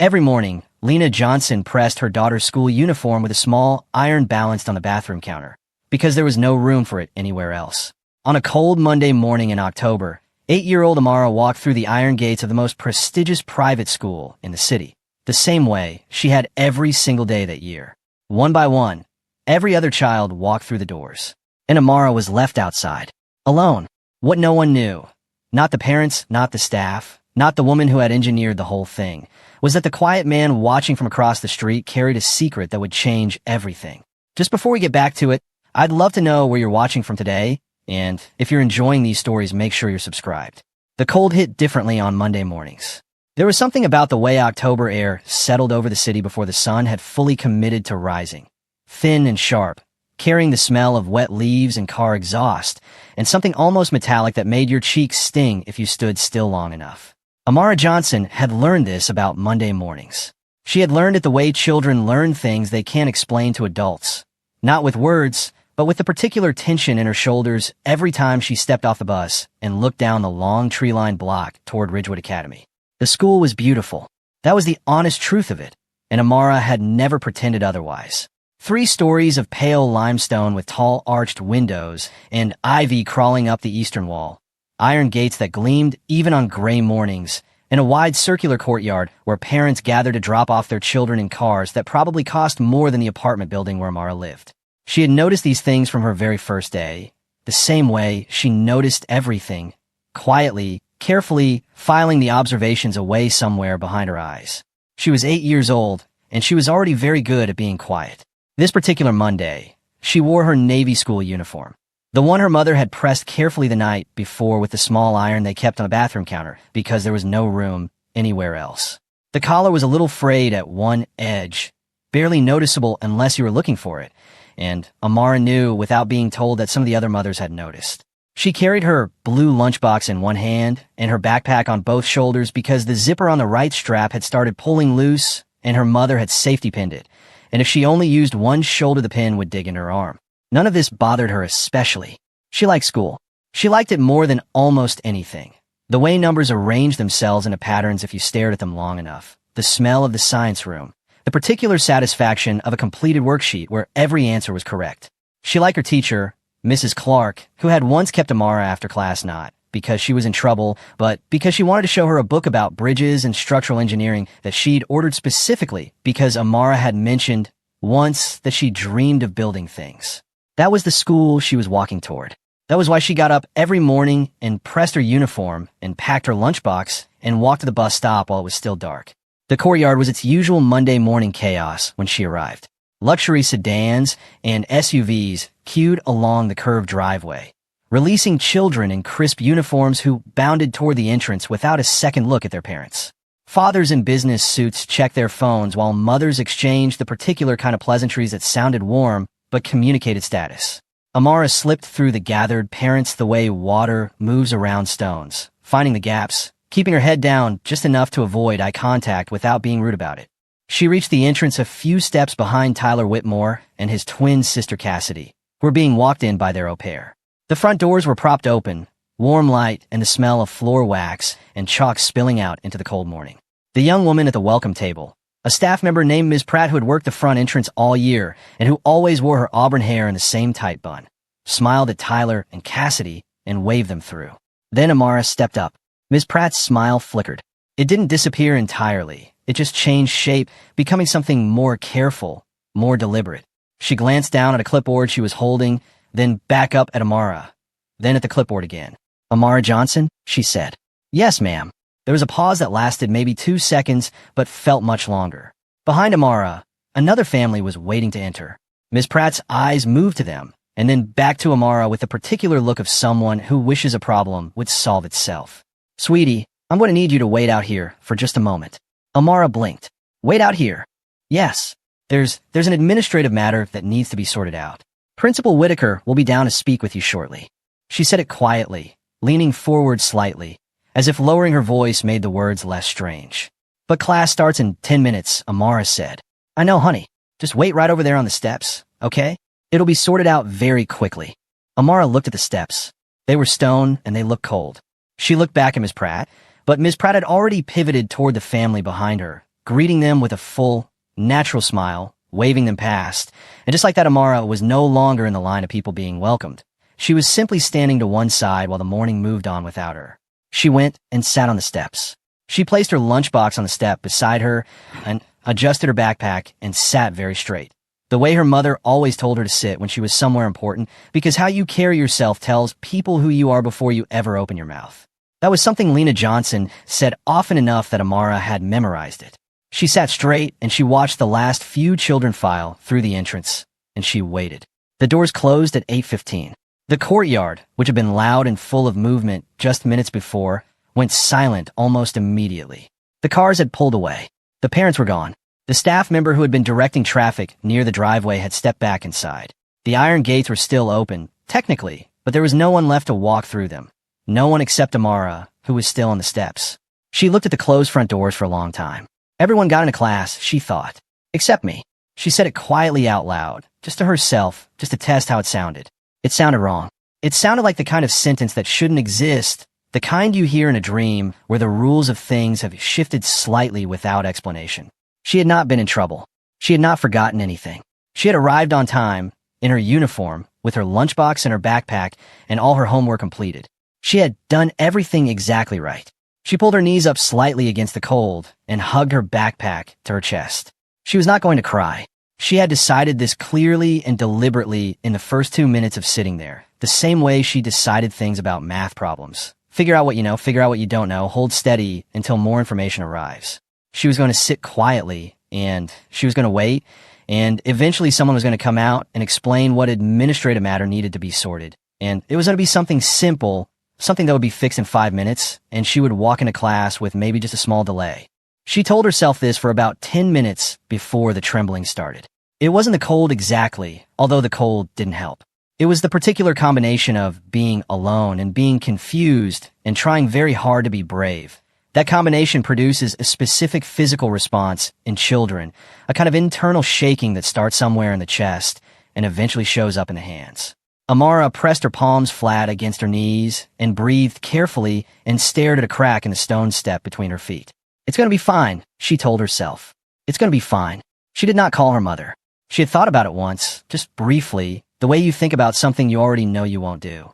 Every morning, Lena Johnson pressed her daughter's school uniform with a small iron balanced on the bathroom counter, because there was no room for it anywhere else. On a cold Monday morning in October, 8-year-old Amara walked through the iron gates of the most prestigious private school in the city, the same way she had every single day that year. One by one, every other child walked through the doors, and Amara was left outside, alone. What no one knew, not the parents, not the staff, not the woman who had engineered the whole thing, was that the quiet man watching from across the street carried a secret that would change everything. Just before we get back to it, I'd love to know where you're watching from today, and if you're enjoying these stories, make sure you're subscribed. The cold hit differently on Monday mornings. There was something about the way October air settled over the city before the sun had fully committed to rising. Thin and sharp, carrying the smell of wet leaves and car exhaust, and something almost metallic that made your cheeks sting if you stood still long enough. Amara Johnson had learned this about Monday mornings. She had learned it the way children learn things they can't explain to adults. Not with words, but with the particular tension in her shoulders every time she stepped off the bus and looked down the long tree-lined block toward Ridgewood Academy. The school was beautiful. That was the honest truth of it, and Amara had never pretended otherwise. 3 stories of pale limestone with tall arched windows and ivy crawling up the eastern wall. Iron gates that gleamed even on gray mornings, and a wide circular courtyard where parents gathered to drop off their children in cars that probably cost more than the apartment building where Amara lived. She had noticed these things from her very first day, the same way she noticed everything, quietly, carefully filing the observations away somewhere behind her eyes. She was 8 years old, and she was already very good at being quiet. This particular Monday, she wore her Navy school uniform, the one her mother had pressed carefully the night before with the small iron they kept on the bathroom counter because there was no room anywhere else. The collar was a little frayed at one edge, barely noticeable unless you were looking for it, and Amara knew without being told that some of the other mothers had noticed. She carried her blue lunchbox in one hand and her backpack on both shoulders because the zipper on the right strap had started pulling loose and her mother had safety pinned it, and if she only used one shoulder, the pin would dig in her arm. None of this bothered her especially. She liked school. She liked it more than almost anything. The way numbers arranged themselves into patterns if you stared at them long enough. The smell of the science room. The particular satisfaction of a completed worksheet where every answer was correct. She liked her teacher, Mrs. Clark, who had once kept Amara after class not because she was in trouble, but because she wanted to show her a book about bridges and structural engineering that she'd ordered specifically because Amara had mentioned once that she dreamed of building things. That was the school she was walking toward. That was why she got up every morning and pressed her uniform and packed her lunchbox and walked to the bus stop while it was still dark. The courtyard was its usual Monday morning chaos when she arrived. Luxury sedans and SUVs queued along the curved driveway, releasing children in crisp uniforms who bounded toward the entrance without a second look at their parents. Fathers in business suits checked their phones while mothers exchanged the particular kind of pleasantries that sounded warm but communicated status. Amara slipped through the gathered parents the way water moves around stones, finding the gaps, keeping her head down just enough to avoid eye contact without being rude about it. She reached the entrance a few steps behind Tyler Whitmore and his twin sister Cassidy, who were being walked in by their au pair. The front doors were propped open, warm light and the smell of floor wax and chalk spilling out into the cold morning. The young woman at the welcome table, a staff member named Ms. Pratt who had worked the front entrance all year and who always wore her auburn hair in the same tight bun, smiled at Tyler and Cassidy and waved them through. Then Amara stepped up. Ms. Pratt's smile flickered. It didn't disappear entirely. It just changed shape, becoming something more careful, more deliberate. She glanced down at a clipboard she was holding, then back up at Amara, then at the clipboard again. "Amara Johnson?" she said. "Yes, ma'am." There was a pause that lasted maybe 2 seconds, but felt much longer. Behind Amara, another family was waiting to enter. Ms. Pratt's eyes moved to them, and then back to Amara with the particular look of someone who wishes a problem would solve itself. "Sweetie, I'm going to need you to wait out here for just a moment." Amara blinked. "Wait out here?" "Yes. There's an administrative matter that needs to be sorted out. Principal Whitaker will be down to speak with you shortly." She said it quietly, leaning forward slightly, as if lowering her voice made the words less strange. "But class starts in 10 minutes, Amara said. "I know, honey. Just wait right over there on the steps, okay? It'll be sorted out very quickly." Amara looked at the steps. They were stone, and they looked cold. She looked back at Miss Pratt, but Miss Pratt had already pivoted toward the family behind her, greeting them with a full, natural smile, waving them past. And just like that, Amara was no longer in the line of people being welcomed. She was simply standing to one side while the morning moved on without her. She went and sat on the steps. She placed her lunchbox on the step beside her and adjusted her backpack and sat very straight, the way her mother always told her to sit when she was somewhere important, because how you carry yourself tells people who you are before you ever open your mouth. That was something Lena Johnson said often enough that Amara had memorized it. She sat straight and she watched the last few children file through the entrance, and she waited. The doors closed at 8:15. The courtyard, which had been loud and full of movement just minutes before, went silent almost immediately. The cars had pulled away. The parents were gone. The staff member who had been directing traffic near the driveway had stepped back inside. The iron gates were still open, technically, but there was no one left to walk through them. No one except Amara, who was still on the steps. She looked at the closed front doors for a long time. Everyone got into class, she thought. Except me. She said it quietly out loud, just to herself, just to test how it sounded. It sounded wrong. It sounded like the kind of sentence that shouldn't exist, the kind you hear in a dream where the rules of things have shifted slightly without explanation. She had not been in trouble. She had not forgotten anything. She had arrived on time, in her uniform, with her lunchbox and her backpack, and all her homework completed. She had done everything exactly right. She pulled her knees up slightly against the cold and hugged her backpack to her chest. She was not going to cry. She had decided this clearly and deliberately in the first 2 minutes of sitting there, the same way she decided things about math problems. Figure out what you know, figure out what you don't know, hold steady until more information arrives. She was going to sit quietly, and she was going to wait, and eventually someone was going to come out and explain what administrative matter needed to be sorted. And it was going to be something simple, something that would be fixed in 5 minutes, and she would walk into class with maybe just a small delay. She told herself this for about 10 minutes before the trembling started. It wasn't the cold exactly, although the cold didn't help. It was the particular combination of being alone and being confused and trying very hard to be brave. That combination produces a specific physical response in children, a kind of internal shaking that starts somewhere in the chest and eventually shows up in the hands. Amara pressed her palms flat against her knees and breathed carefully and stared at a crack in the stone step between her feet. It's going to be fine, she told herself. It's going to be fine. She did not call her mother. She had thought about it once, just briefly, the way you think about something you already know you won't do.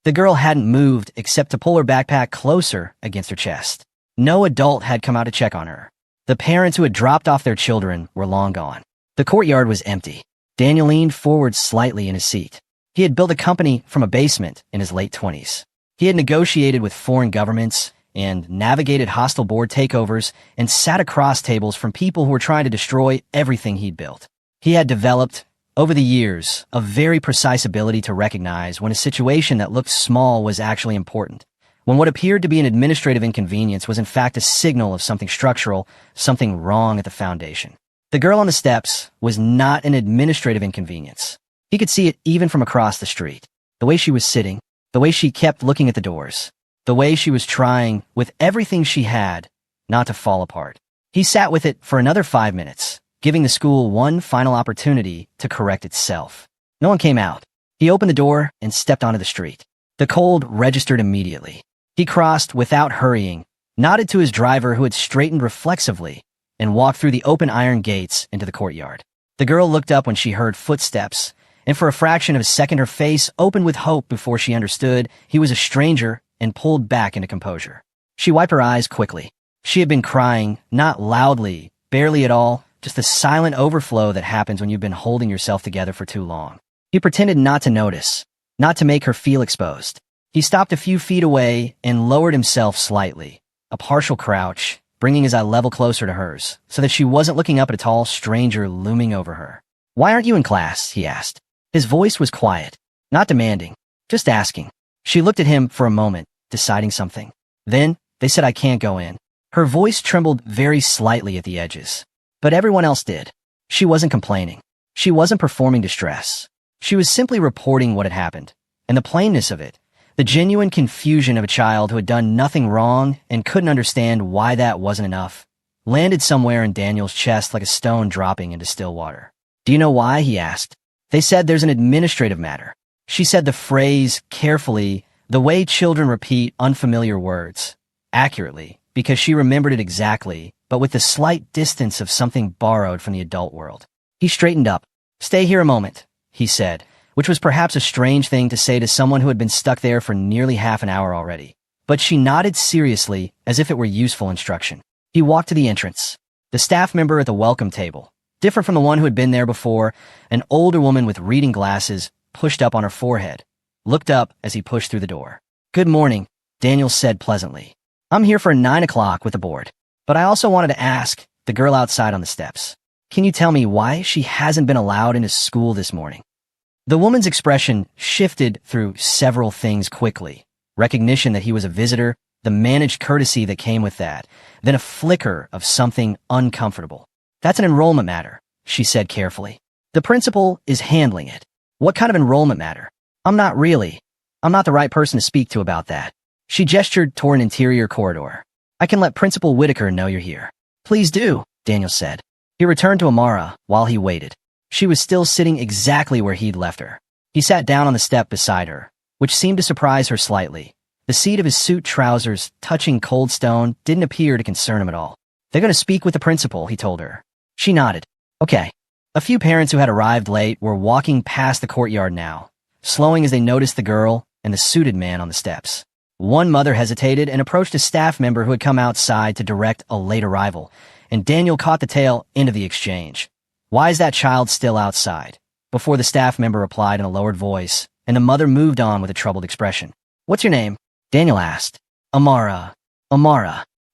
The girl hadn't moved except to pull her backpack closer against her chest. No adult had come out to check on her. The parents who had dropped off their children were long gone. The courtyard was empty. Daniel leaned forward slightly in his seat. He had built a company from a basement in his late 20s. He had negotiated with foreign governments and navigated hostile board takeovers and sat across tables from people who were trying to destroy everything he'd built. He had developed, over the years, a very precise ability to recognize when a situation that looked small was actually important, when what appeared to be an administrative inconvenience was in fact a signal of something structural, something wrong at the foundation. The girl on the steps was not an administrative inconvenience. He could see it even from across the street. The way she was sitting, the way she kept looking at the doors, the way she was trying, with everything she had, not to fall apart. He sat with it for another 5 minutes, giving the school one final opportunity to correct itself. No one came out. He opened the door and stepped onto the street. The cold registered immediately. He crossed without hurrying, nodded to his driver who had straightened reflexively, and walked through the open iron gates into the courtyard. The girl looked up when she heard footsteps, and for a fraction of a second her face opened with hope before she understood he was a stranger and pulled back into composure. She wiped her eyes quickly. She had been crying, not loudly, barely at all, just the silent overflow that happens when you've been holding yourself together for too long. He pretended not to notice, not to make her feel exposed. He stopped a few feet away and lowered himself slightly, a partial crouch, bringing his eye level closer to hers, so that she wasn't looking up at a tall stranger looming over her. "Why aren't you in class?" he asked. His voice was quiet, not demanding, just asking. She looked at him for a moment, deciding something. Then, "They said I can't go in." Her voice trembled very slightly at the edges. But everyone else did. She wasn't complaining. She wasn't performing distress. She was simply reporting what had happened, and the plainness of it, the genuine confusion of a child who had done nothing wrong and couldn't understand why that wasn't enough, landed somewhere in Daniel's chest like a stone dropping into still water. "Do you know why?" he asked. "They said there's an administrative matter." She said the phrase carefully, the way children repeat unfamiliar words, accurately, because she remembered it exactly, but with the slight distance of something borrowed from the adult world. He straightened up. "Stay here a moment," he said, which was perhaps a strange thing to say to someone who had been stuck there for nearly half an hour already. But she nodded seriously, as if it were useful instruction. He walked to the entrance. The staff member at the welcome table, different from the one who had been there before, an older woman with reading glasses pushed up on her forehead, looked up as he pushed through the door. "Good morning," Daniel said pleasantly. "I'm here for 9 o'clock with the board. But I also wanted to ask," the girl outside on the steps, "can you tell me why she hasn't been allowed into school this morning?" The woman's expression shifted through several things quickly. Recognition that he was a visitor, the managed courtesy that came with that, then a flicker of something uncomfortable. "That's an enrollment matter," she said carefully. "The principal is handling it." "What kind of enrollment matter?" I'm not the right person to speak to about that." She gestured toward an interior corridor. "I can let Principal Whitaker know you're here." "Please do," Daniel said. He returned to Amara while he waited. She was still sitting exactly where he'd left her. He sat down on the step beside her, which seemed to surprise her slightly. The seat of his suit trousers touching cold stone didn't appear to concern him at all. "They're going to speak with the principal," he told her. She nodded. "Okay." A few parents who had arrived late were walking past the courtyard now, slowing as they noticed the girl and the suited man on the steps. One mother hesitated and approached a staff member who had come outside to direct a late arrival, and Daniel caught the tail end of the exchange. "Why is that child still outside?" Before the staff member replied in a lowered voice, and the mother moved on with a troubled expression. "What's your name?" Daniel asked. Amara.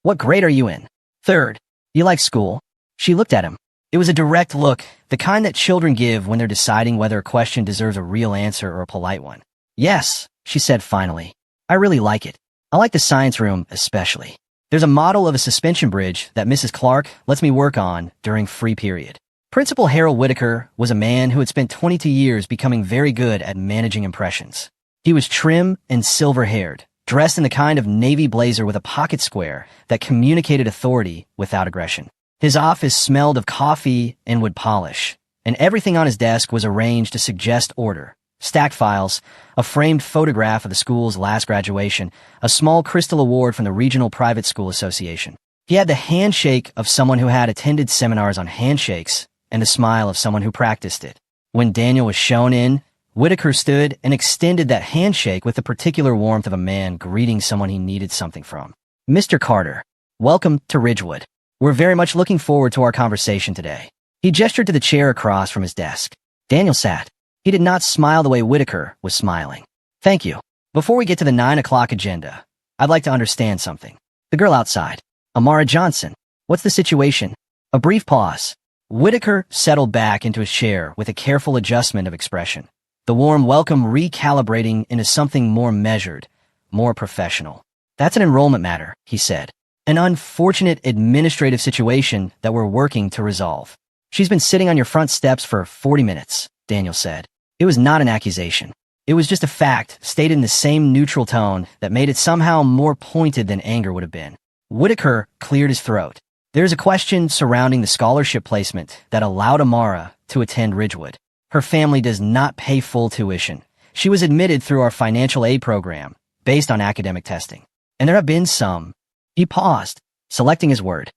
"What grade are you in?" "Third." "You like school?" She looked at him. It was a direct look, the kind that children give when they're deciding whether a question deserves a real answer or a polite one. "Yes," she said finally. "I really like it. I like the science room especially. There's a model of a suspension bridge that Mrs. Clark lets me work on during free period." Principal Harold Whitaker was a man who had spent 22 years becoming very good at managing impressions. He was trim and silver-haired, dressed in the kind of navy blazer with a pocket square that communicated authority without aggression. His office smelled of coffee and wood polish, and everything on his desk was arranged to suggest order. Stacked files, a framed photograph of the school's last graduation, a small crystal award from the Regional Private School Association. He had the handshake of someone who had attended seminars on handshakes and the smile of someone who practiced it. When Daniel was shown in, Whitaker stood and extended that handshake with the particular warmth of a man greeting someone he needed something from. "Mr. Carter, welcome to Ridgewood. We're very much looking forward to our conversation today." He gestured to the chair across from his desk. Daniel sat. He did not smile the way Whitaker was smiling. "Thank you. Before we get to the 9 o'clock agenda, I'd like to understand something." The girl outside. "Amara Johnson, what's the situation?" A brief pause. Whitaker settled back into his chair with a careful adjustment of expression, the warm welcome recalibrating into something more measured, more professional. "That's an enrollment matter," he said. "An unfortunate administrative situation that we're working to resolve." "She's been sitting on your front steps for 40 minutes, Daniel said. It was not an accusation. It was just a fact stated in the same neutral tone that made it somehow more pointed than anger would have been. Whitaker cleared his throat. "There's a question surrounding the scholarship placement that allowed Amara to attend Ridgewood. Her family does not pay full tuition. She was admitted through our financial aid program, based on academic testing. And there have been some," he paused, selecting his word,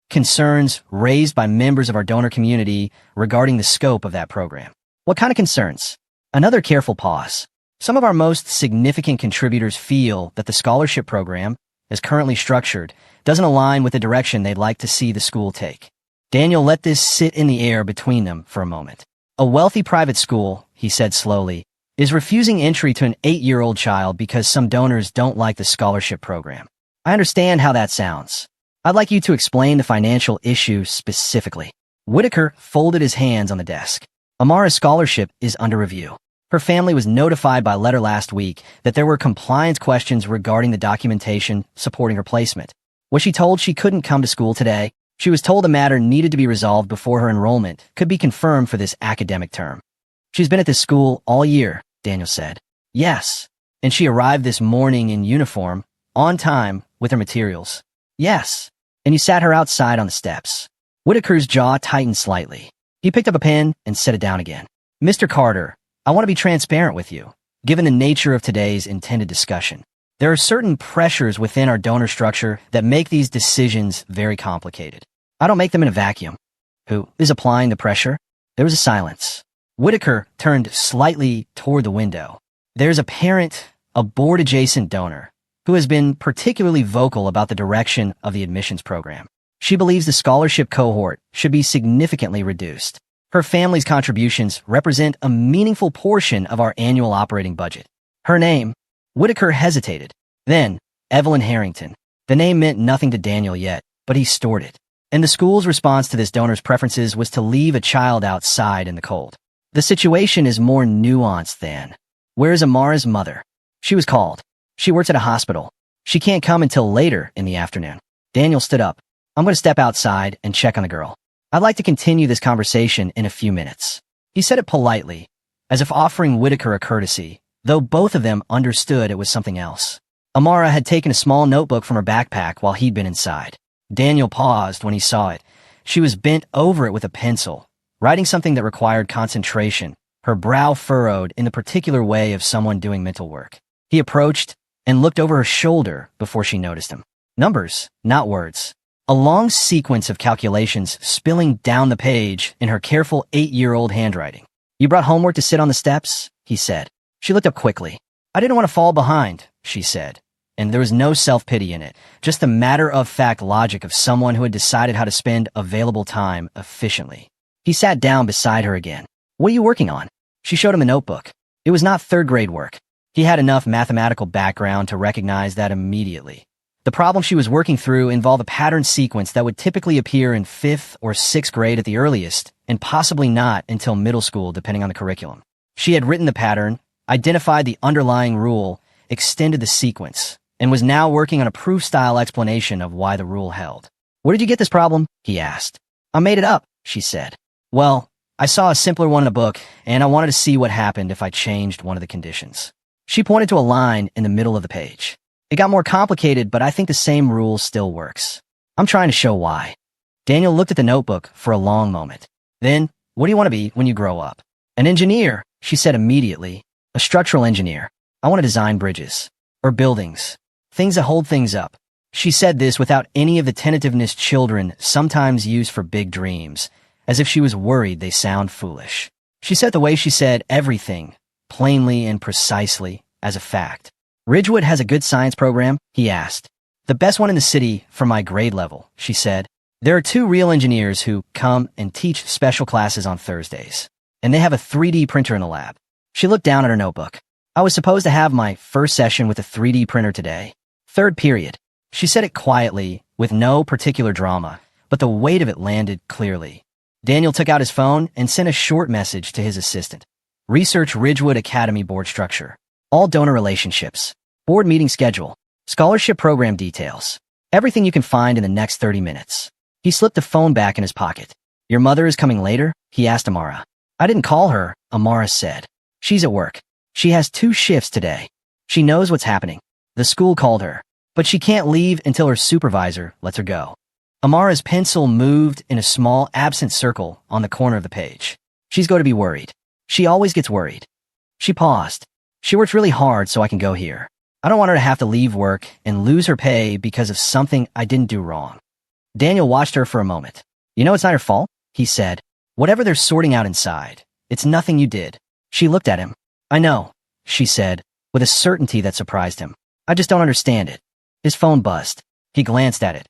"concerns raised by members of our donor community regarding the scope of that program." "What kind of concerns?" Another careful pause. "Some of our most significant contributors feel that the scholarship program, as currently structured, doesn't align with the direction they'd like to see the school take." Daniel let this sit in the air between them for a moment. "A wealthy private school," he said slowly, "is refusing entry to an 8-year-old child because some donors don't like the scholarship program. I understand how that sounds. I'd like you to explain the financial issue specifically." Whitaker folded his hands on the desk. "Amara's scholarship is under review. Her family was notified by letter last week that there were compliance questions regarding the documentation supporting her placement. Was she told she couldn't come to school today? She was told the matter needed to be resolved before her enrollment could be confirmed for this academic term." "She's been at this school all year," Daniel said. "Yes. And she arrived this morning in uniform, on time, with her materials." "Yes. And you sat her outside on the steps." Whitaker's jaw tightened slightly. He picked up a pen and set it down again. "Mr. Carter, I want to be transparent with you, given the nature of today's intended discussion. There are certain pressures within our donor structure that make these decisions very complicated. I don't make them in a vacuum. Who is applying the pressure? There was a silence. Whitaker turned slightly toward the window. There's a board-adjacent donor, who has been particularly vocal about the direction of the admissions program. She believes the scholarship cohort should be significantly reduced. Her family's contributions represent a meaningful portion of our annual operating budget. Her name? Whitaker hesitated. Then, Evelyn Harrington. The name meant nothing to Daniel yet, but he stored it. And the school's response to this donor's preferences was to leave a child outside in the cold. The situation is more nuanced than, where's Amara's mother? She was called. She works at a hospital. She can't come until later in the afternoon. Daniel stood up. I'm going to step outside and check on the girl. I'd like to continue this conversation in a few minutes. He said it politely, as if offering Whitaker a courtesy, though both of them understood it was something else. Amara had taken a small notebook from her backpack while he'd been inside. Daniel paused when he saw it. She was bent over it with a pencil, writing something that required concentration, her brow furrowed in the particular way of someone doing mental work. He approached and looked over her shoulder before she noticed him. Numbers, not words. A long sequence of calculations spilling down the page in her careful 8-year-old handwriting. You brought homework to sit on the steps? He said. She looked up quickly. I didn't want to fall behind, she said. And there was no self-pity in it, just the matter-of-fact logic of someone who had decided how to spend available time efficiently. He sat down beside her again. What are you working on? She showed him a notebook. It was not third-grade work. He had enough mathematical background to recognize that immediately. The problem she was working through involved a pattern sequence that would typically appear in 5th or 6th grade at the earliest, and possibly not until middle school depending on the curriculum. She had written the pattern, identified the underlying rule, extended the sequence, and was now working on a proof-style explanation of why the rule held. Where did you get this problem? He asked. I made it up, she said. Well, I saw a simpler one in a book, and I wanted to see what happened if I changed one of the conditions. She pointed to a line in the middle of the page. It got more complicated, but I think the same rule still works. I'm trying to show why. Daniel looked at the notebook for a long moment. Then, what do you want to be when you grow up? An engineer, she said immediately. A structural engineer. I want to design bridges. Or buildings. Things that hold things up. She said this without any of the tentativeness children sometimes use for big dreams, as if she was worried they sound foolish. She said the way she said everything, plainly and precisely, as a fact. Ridgewood has a good science program? He asked. The best one in the city for my grade level, she said. There are 2 real engineers who come and teach special classes on Thursdays. And they have a 3D printer in the lab. She looked down at her notebook. I was supposed to have my first session with a 3D printer today. 3rd period. She said it quietly, with no particular drama, but the weight of it landed clearly. Daniel took out his phone and sent a short message to his assistant. Research Ridgewood Academy board structure. All donor relationships. Board meeting schedule. Scholarship program details. Everything you can find in the next 30 minutes. He slipped the phone back in his pocket. Your mother is coming later? He asked Amara. I didn't call her, Amara said. She's at work. She has 2 shifts today. She knows what's happening. The school called her, but she can't leave until her supervisor lets her go. Amara's pencil moved in a small absent circle on the corner of the page. She's going to be worried. She always gets worried. She paused. She works really hard so I can go here. I don't want her to have to leave work and lose her pay because of something I didn't do wrong. Daniel watched her for a moment. You know it's not your fault, he said. Whatever they're sorting out inside, it's nothing you did. She looked at him. I know, she said, with a certainty that surprised him. I just don't understand it. His phone buzzed. He glanced at it.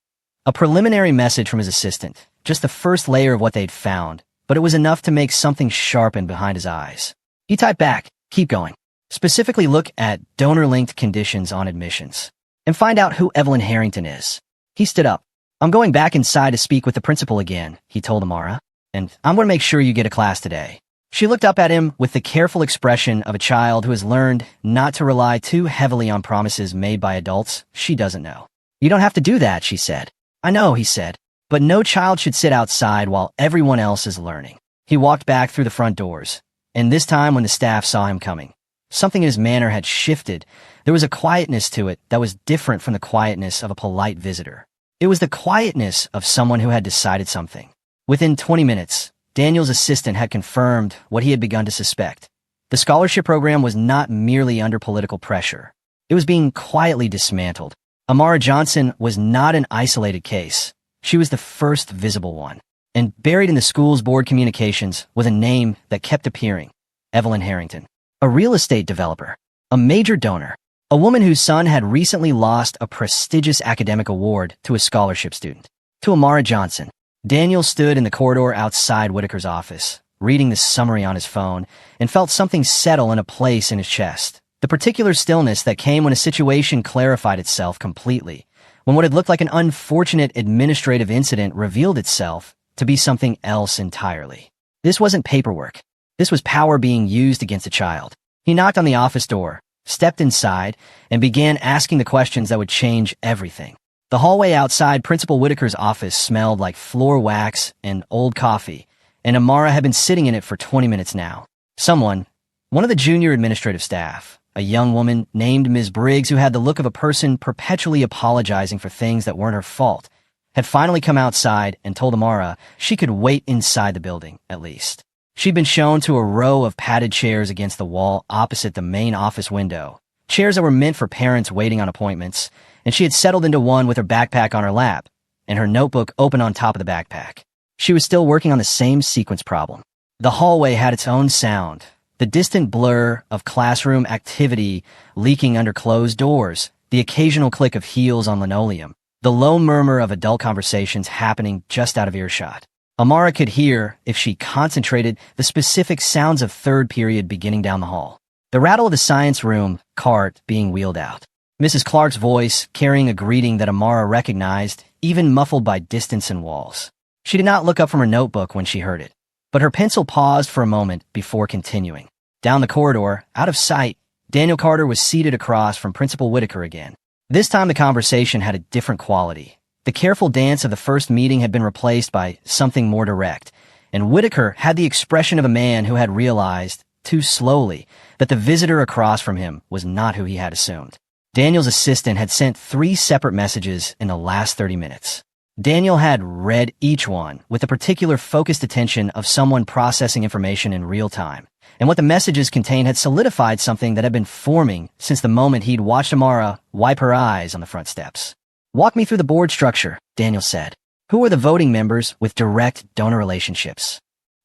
A preliminary message from his assistant, just the first layer of what they'd found, but it was enough to make something sharpen behind his eyes. He typed back, keep going. Specifically look at donor-linked conditions on admissions. And find out who Evelyn Harrington is. He stood up. I'm going back inside to speak with the principal again, he told Amara. And I'm going to make sure you get a class today. She looked up at him with the careful expression of a child who has learned not to rely too heavily on promises made by adults she doesn't know. You don't have to do that, she said. I know, he said. But no child should sit outside while everyone else is learning. He walked back through the front doors. And this time when the staff saw him coming, something in his manner had shifted. There was a quietness to it that was different from the quietness of a polite visitor. It was the quietness of someone who had decided something. Within 20 minutes, Daniel's assistant had confirmed what he had begun to suspect. The scholarship program was not merely under political pressure. It was being quietly dismantled. Amara Johnson was not an isolated case. She was the first visible one. And buried in the school's board communications was a name that kept appearing: Evelyn Harrington. A real estate developer. A major donor. A woman whose son had recently lost a prestigious academic award to a scholarship student. To Amara Johnson. Daniel stood in the corridor outside Whitaker's office, reading the summary on his phone, and felt something settle in a place in his chest. The particular stillness that came when a situation clarified itself completely, when what had looked like an unfortunate administrative incident revealed itself to be something else entirely. This wasn't paperwork. This was power being used against a child. He knocked on the office door, stepped inside, and began asking the questions that would change everything. The hallway outside Principal Whitaker's office smelled like floor wax and old coffee, and Amara had been sitting in it for 20 minutes now. Someone, one of the junior administrative staff, a young woman named Ms. Briggs who had the look of a person perpetually apologizing for things that weren't her fault, had finally come outside and told Amara she could wait inside the building, at least. She'd been shown to a row of padded chairs against the wall opposite the main office window, chairs that were meant for parents waiting on appointments, and she had settled into one with her backpack on her lap and her notebook open on top of the backpack. She was still working on the same sequence problem. The hallway had its own sound, the distant blur of classroom activity leaking under closed doors, the occasional click of heels on linoleum, the low murmur of adult conversations happening just out of earshot. Amara could hear, if she concentrated, the specific sounds of third period beginning down the hall. The rattle of the science room cart being wheeled out. Mrs. Clark's voice carrying a greeting that Amara recognized, even muffled by distance and walls. She did not look up from her notebook when she heard it, but her pencil paused for a moment before continuing. Down the corridor, out of sight, Daniel Carter was seated across from Principal Whitaker again. This time the conversation had a different quality. The careful dance of the first meeting had been replaced by something more direct, and Whitaker had the expression of a man who had realized, too slowly, that the visitor across from him was not who he had assumed. Daniel's assistant had sent 3 separate messages in the last 30 minutes. Daniel had read each one with the particular focused attention of someone processing information in real time, and what the messages contained had solidified something that had been forming since the moment he'd watched Amara wipe her eyes on the front steps. "Walk me through the board structure," Daniel said. "Who are the voting members with direct donor relationships?"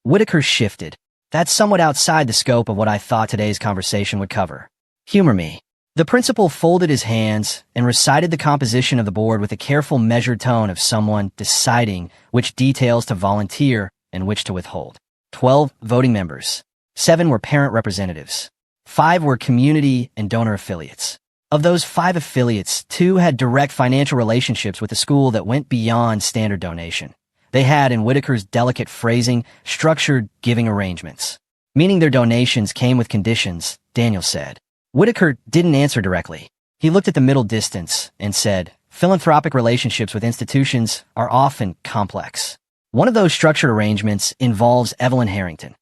Whitaker shifted. "That's somewhat outside the scope of what I thought today's conversation would cover. Humor me." The principal folded his hands and recited the composition of the board with a careful, measured tone of someone deciding which details to volunteer and which to withhold. 12 voting members. 7 were parent representatives. 5 were community and donor affiliates. Of those 5 affiliates, 2 had direct financial relationships with the school that went beyond standard donation. They had, in Whitaker's delicate phrasing, structured giving arrangements. Meaning their donations came with conditions, Daniel said. Whitaker didn't answer directly. He looked at the middle distance and said, "Philanthropic relationships with institutions are often complex. One of those structured arrangements involves Evelyn Harrington."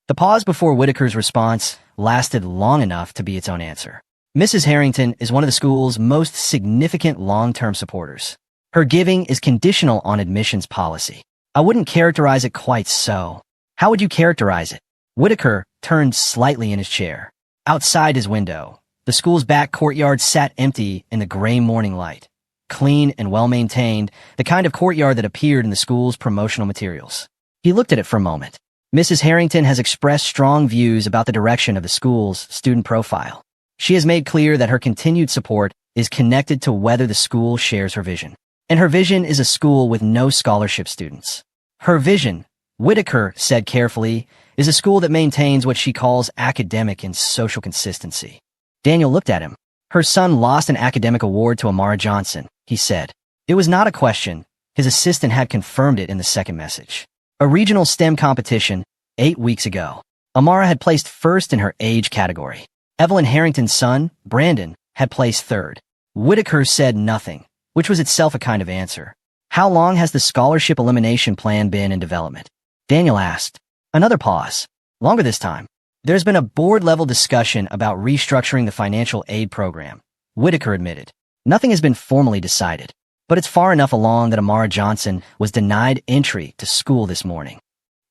The pause before Whitaker's response lasted long enough to be its own answer. Mrs. Harrington is one of the school's most significant long-term supporters. Her giving is conditional on admissions policy. I wouldn't characterize it quite so. How would you characterize it? Whitaker turned slightly in his chair. Outside his window, the school's back courtyard sat empty in the gray morning light. Clean and well-maintained, the kind of courtyard that appeared in the school's promotional materials. He looked at it for a moment. Mrs. Harrington has expressed strong views about the direction of the school's student profile. She has made clear that her continued support is connected to whether the school shares her vision. And her vision is a school with no scholarship students. Her vision, Whitaker said carefully, is a school that maintains what she calls academic and social consistency. Daniel looked at him. "Her son lost an academic award to Amara Johnson," he said. It was not a question. His assistant had confirmed it in the second message. A regional STEM competition 8 weeks ago. Amara had placed first in her age category. Evelyn Harrington's son, Brandon, had placed third. Whitaker said nothing, which was itself a kind of answer. "How long has the scholarship elimination plan been in development?" Daniel asked. Another pause. Longer this time. "There's been a board-level discussion about restructuring the financial aid program," Whitaker admitted. "Nothing has been formally decided, but it's far enough along that Amara Johnson was denied entry to school this morning."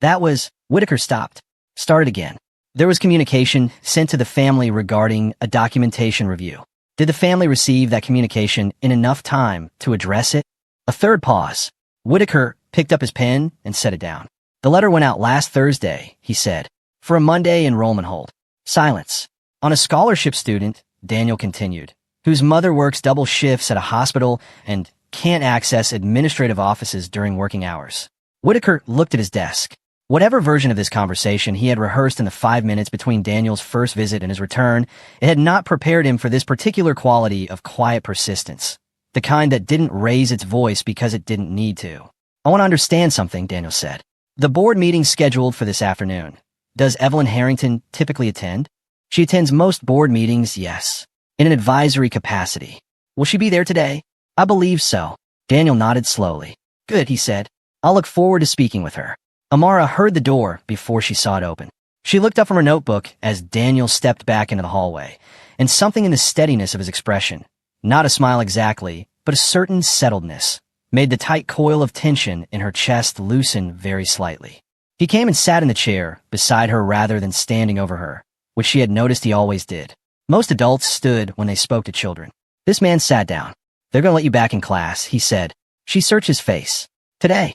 That was, Whitaker stopped. Started again. "There was communication sent to the family regarding a documentation review." Did the family receive that communication in enough time to address it? A third pause. Whitaker picked up his pen and set it down. The letter went out last Thursday, he said, for a Monday enrollment hold. Silence. On a scholarship student, Daniel continued, whose mother works double shifts at a hospital and can't access administrative offices during working hours. Whitaker looked at his desk. Whatever version of this conversation he had rehearsed in the 5 minutes between Daniel's first visit and his return, it had not prepared him for this particular quality of quiet persistence, the kind that didn't raise its voice because it didn't need to. I want to understand something, Daniel said. The board meeting's scheduled for this afternoon. Does Evelyn Harrington typically attend? She attends most board meetings, yes, in an advisory capacity. Will she be there today? I believe so. Daniel nodded slowly. Good, he said. I'll look forward to speaking with her. Amara heard the door before she saw it open. She looked up from her notebook as Daniel stepped back into the hallway, and something in the steadiness of his expression, not a smile exactly, but a certain settledness, made the tight coil of tension in her chest loosen very slightly. He came and sat in the chair beside her rather than standing over her, which she had noticed he always did. Most adults stood when they spoke to children. This man sat down. They're going to let you back in class, he said. She searched his face. Today.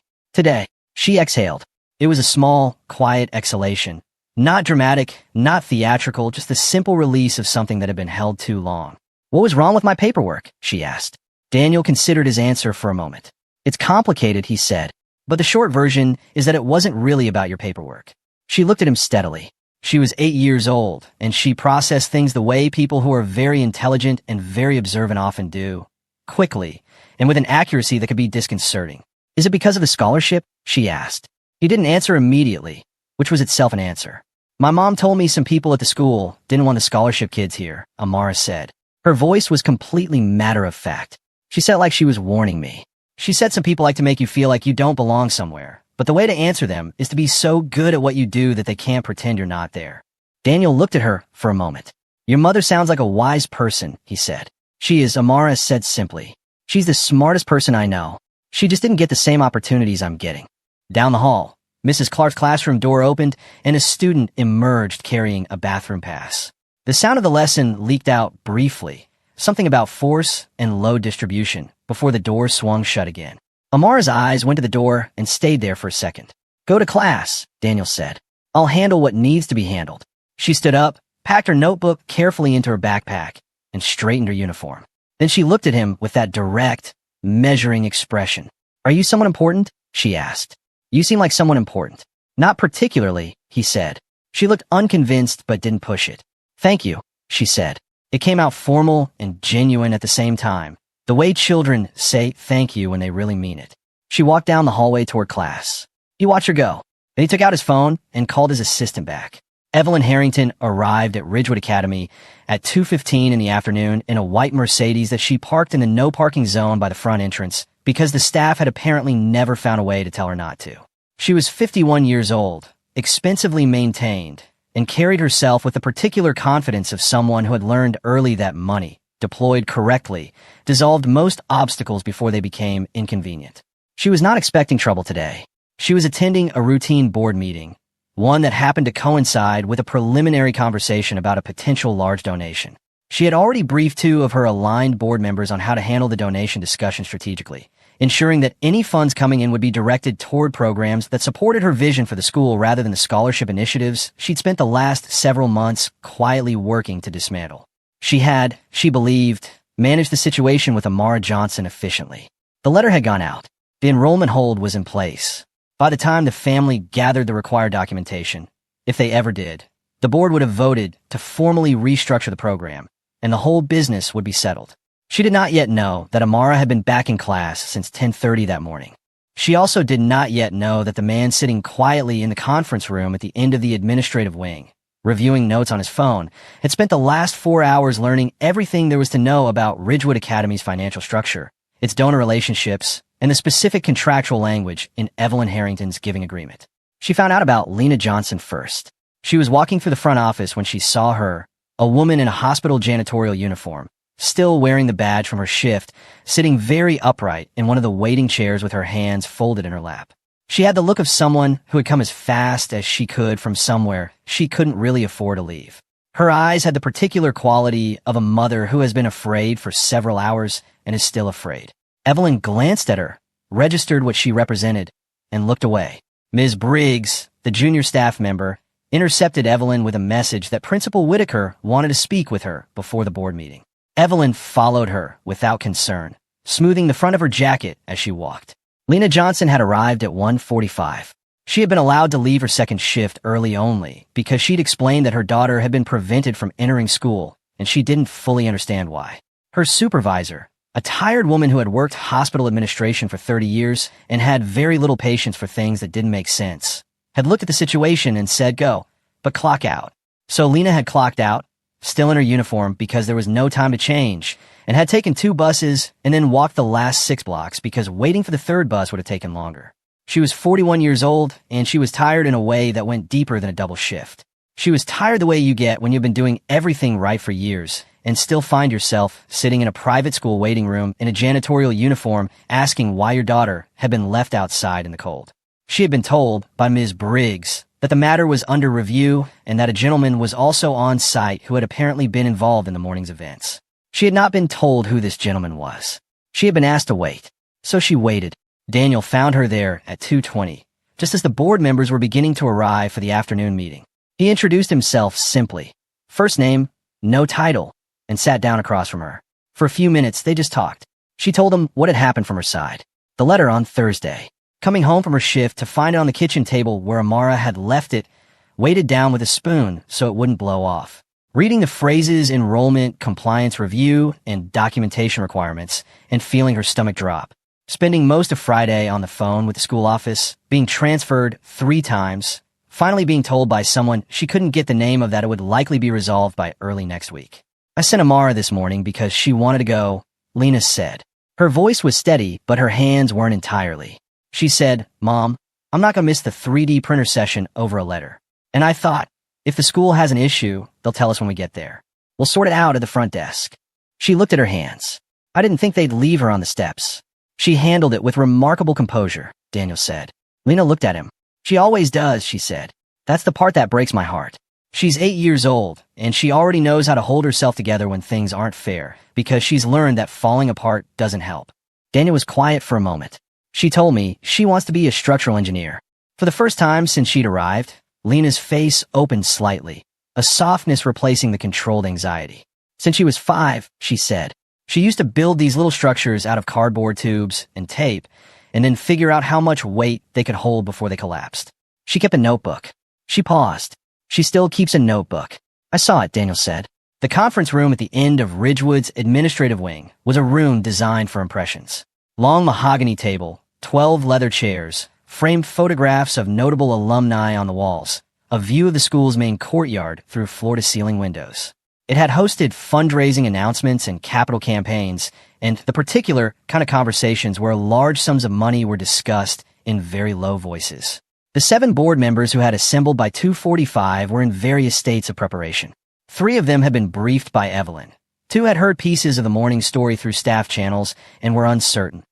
She exhaled. It was a small, quiet exhalation. Not dramatic, not theatrical, just the simple release of something that had been held too long. What was wrong with my paperwork? She asked. Daniel considered his answer for a moment. It's complicated, he said, but the short version is that it wasn't really about your paperwork. She looked at him steadily. She was 8 years old, and she processed things the way people who are very intelligent and very observant often do. Quickly, and with an accuracy that could be disconcerting. Is it because of the scholarship? She asked. He didn't answer immediately, which was itself an answer. My mom told me some people at the school didn't want the scholarship kids here, Amara said. Her voice was completely matter-of-fact. She said it like she was warning me. She said some people like to make you feel like you don't belong somewhere, but the way to answer them is to be so good at what you do that they can't pretend you're not there. Daniel looked at her for a moment. Your mother sounds like a wise person, he said. She is, Amara said simply. She's the smartest person I know. She just didn't get the same opportunities I'm getting. Down the hall, Mrs. Clark's classroom door opened, and a student emerged carrying a bathroom pass. The sound of the lesson leaked out briefly, something about force and load distribution, before the door swung shut again. Amara's eyes went to the door and stayed there for a second. Go to class, Daniel said. I'll handle what needs to be handled. She stood up, packed her notebook carefully into her backpack, and straightened her uniform. Then she looked at him with that direct, measuring expression. Are you someone important? She asked. You seem like someone important. Not particularly, he said. She looked unconvinced but didn't push it. Thank you, she said. It came out formal and genuine at the same time, the way children say thank you when they really mean it. She walked down the hallway toward class. He watched her go. Then he took out his phone and called his assistant back. Evelyn Harrington arrived at Ridgewood Academy at 2:15 in the afternoon in a white Mercedes that she parked in the no parking zone by the front entrance because the staff had apparently never found a way to tell her not to. She was 51 years old, expensively maintained, and carried herself with the particular confidence of someone who had learned early that money, deployed correctly, dissolved most obstacles before they became inconvenient. She was not expecting trouble today. She was attending a routine board meeting, one that happened to coincide with a preliminary conversation about a potential large donation. She had already briefed 2 of her aligned board members on how to handle the donation discussion strategically, ensuring that any funds coming in would be directed toward programs that supported her vision for the school rather than the scholarship initiatives she'd spent the last several months quietly working to dismantle. She had, she believed, managed the situation with Amara Johnson efficiently. The letter had gone out. The enrollment hold was in place. By the time the family gathered the required documentation, if they ever did, the board would have voted to formally restructure the program, and the whole business would be settled. She did not yet know that Amara had been back in class since 10:30 that morning. She also did not yet know that the man sitting quietly in the conference room at the end of the administrative wing, reviewing notes on his phone, had spent the last 4 hours learning everything there was to know about Ridgewood Academy's financial structure, its donor relationships, and the specific contractual language in Evelyn Harrington's giving agreement. She found out about Lena Johnson first. She was walking through the front office when she saw her, a woman in a hospital janitorial uniform, still wearing the badge from her shift, sitting very upright in one of the waiting chairs with her hands folded in her lap. She had the look of someone who had come as fast as she could from somewhere she couldn't really afford to leave. Her eyes had the particular quality of a mother who has been afraid for several hours and is still afraid. Evelyn glanced at her, registered what she represented, and looked away. Ms. Briggs, the junior staff member, intercepted Evelyn with a message that Principal Whitaker wanted to speak with her before the board meeting. Evelyn followed her without concern, smoothing the front of her jacket as she walked. Lena Johnson had arrived at 1:45. She had been allowed to leave her second shift early only because she'd explained that her daughter had been prevented from entering school, and she didn't fully understand why. Her supervisor, a tired woman who had worked hospital administration for 30 years and had very little patience for things that didn't make sense, had looked at the situation and said go, but clock out. So Lena had clocked out, still in her uniform because there was no time to change, and had taken 2 buses and then walked the last 6 blocks because waiting for the 3rd bus would have taken longer. She was 41 years old, and she was tired in a way that went deeper than a double shift. She was tired the way you get when you've been doing everything right for years and still find yourself sitting in a private school waiting room in a janitorial uniform asking why your daughter had been left outside in the cold. She had been told by Ms. Briggs that the matter was under review and that a gentleman was also on site who had apparently been involved in the morning's events. She had not been told who this gentleman was. She had been asked to wait, so she waited. Daniel found her there at 2:20, just as the board members were beginning to arrive for the afternoon meeting. He introduced himself simply, first name, no title, and sat down across from her. For a few minutes, they just talked. She told him what had happened from her side. The letter on Thursday. Coming home from her shift to find it on the kitchen table where Amara had left it, weighted down with a spoon so it wouldn't blow off. Reading the phrases enrollment, compliance review, and documentation requirements, and feeling her stomach drop. Spending most of Friday on the phone with the school office, being transferred 3 times, finally being told by someone she couldn't get the name of that it would likely be resolved by early next week. I sent Amara this morning because she wanted to go, Lena said. Her voice was steady, but her hands weren't entirely. She said, Mom, I'm not going to miss the 3D printer session over a letter. And I thought, if the school has an issue, they'll tell us when we get there. We'll sort it out at the front desk. She looked at her hands. I didn't think they'd leave her on the steps. She handled it with remarkable composure, Daniel said. Lena looked at him. She always does, she said. That's the part that breaks my heart. She's 8 years old, and she already knows how to hold herself together when things aren't fair, because she's learned that falling apart doesn't help. Daniel was quiet for a moment. She told me she wants to be a structural engineer. For the first time since she'd arrived, Lena's face opened slightly, a softness replacing the controlled anxiety. Since she was 5, she said, she used to build these little structures out of cardboard tubes and tape, and then figure out how much weight they could hold before they collapsed. She kept a notebook. She paused. She still keeps a notebook. I saw it, Daniel said. The conference room at the end of Ridgewood's administrative wing was a room designed for impressions. Long mahogany table, 12 leather chairs, framed photographs of notable alumni on the walls, a view of the school's main courtyard through floor-to-ceiling windows. It had hosted fundraising announcements and capital campaigns, and the particular kind of conversations where large sums of money were discussed in very low voices. The 7 board members who had assembled by 2:45 were in various states of preparation. 3 of them had been briefed by Evelyn. 2 had heard pieces of the morning story through staff channels and were uncertain.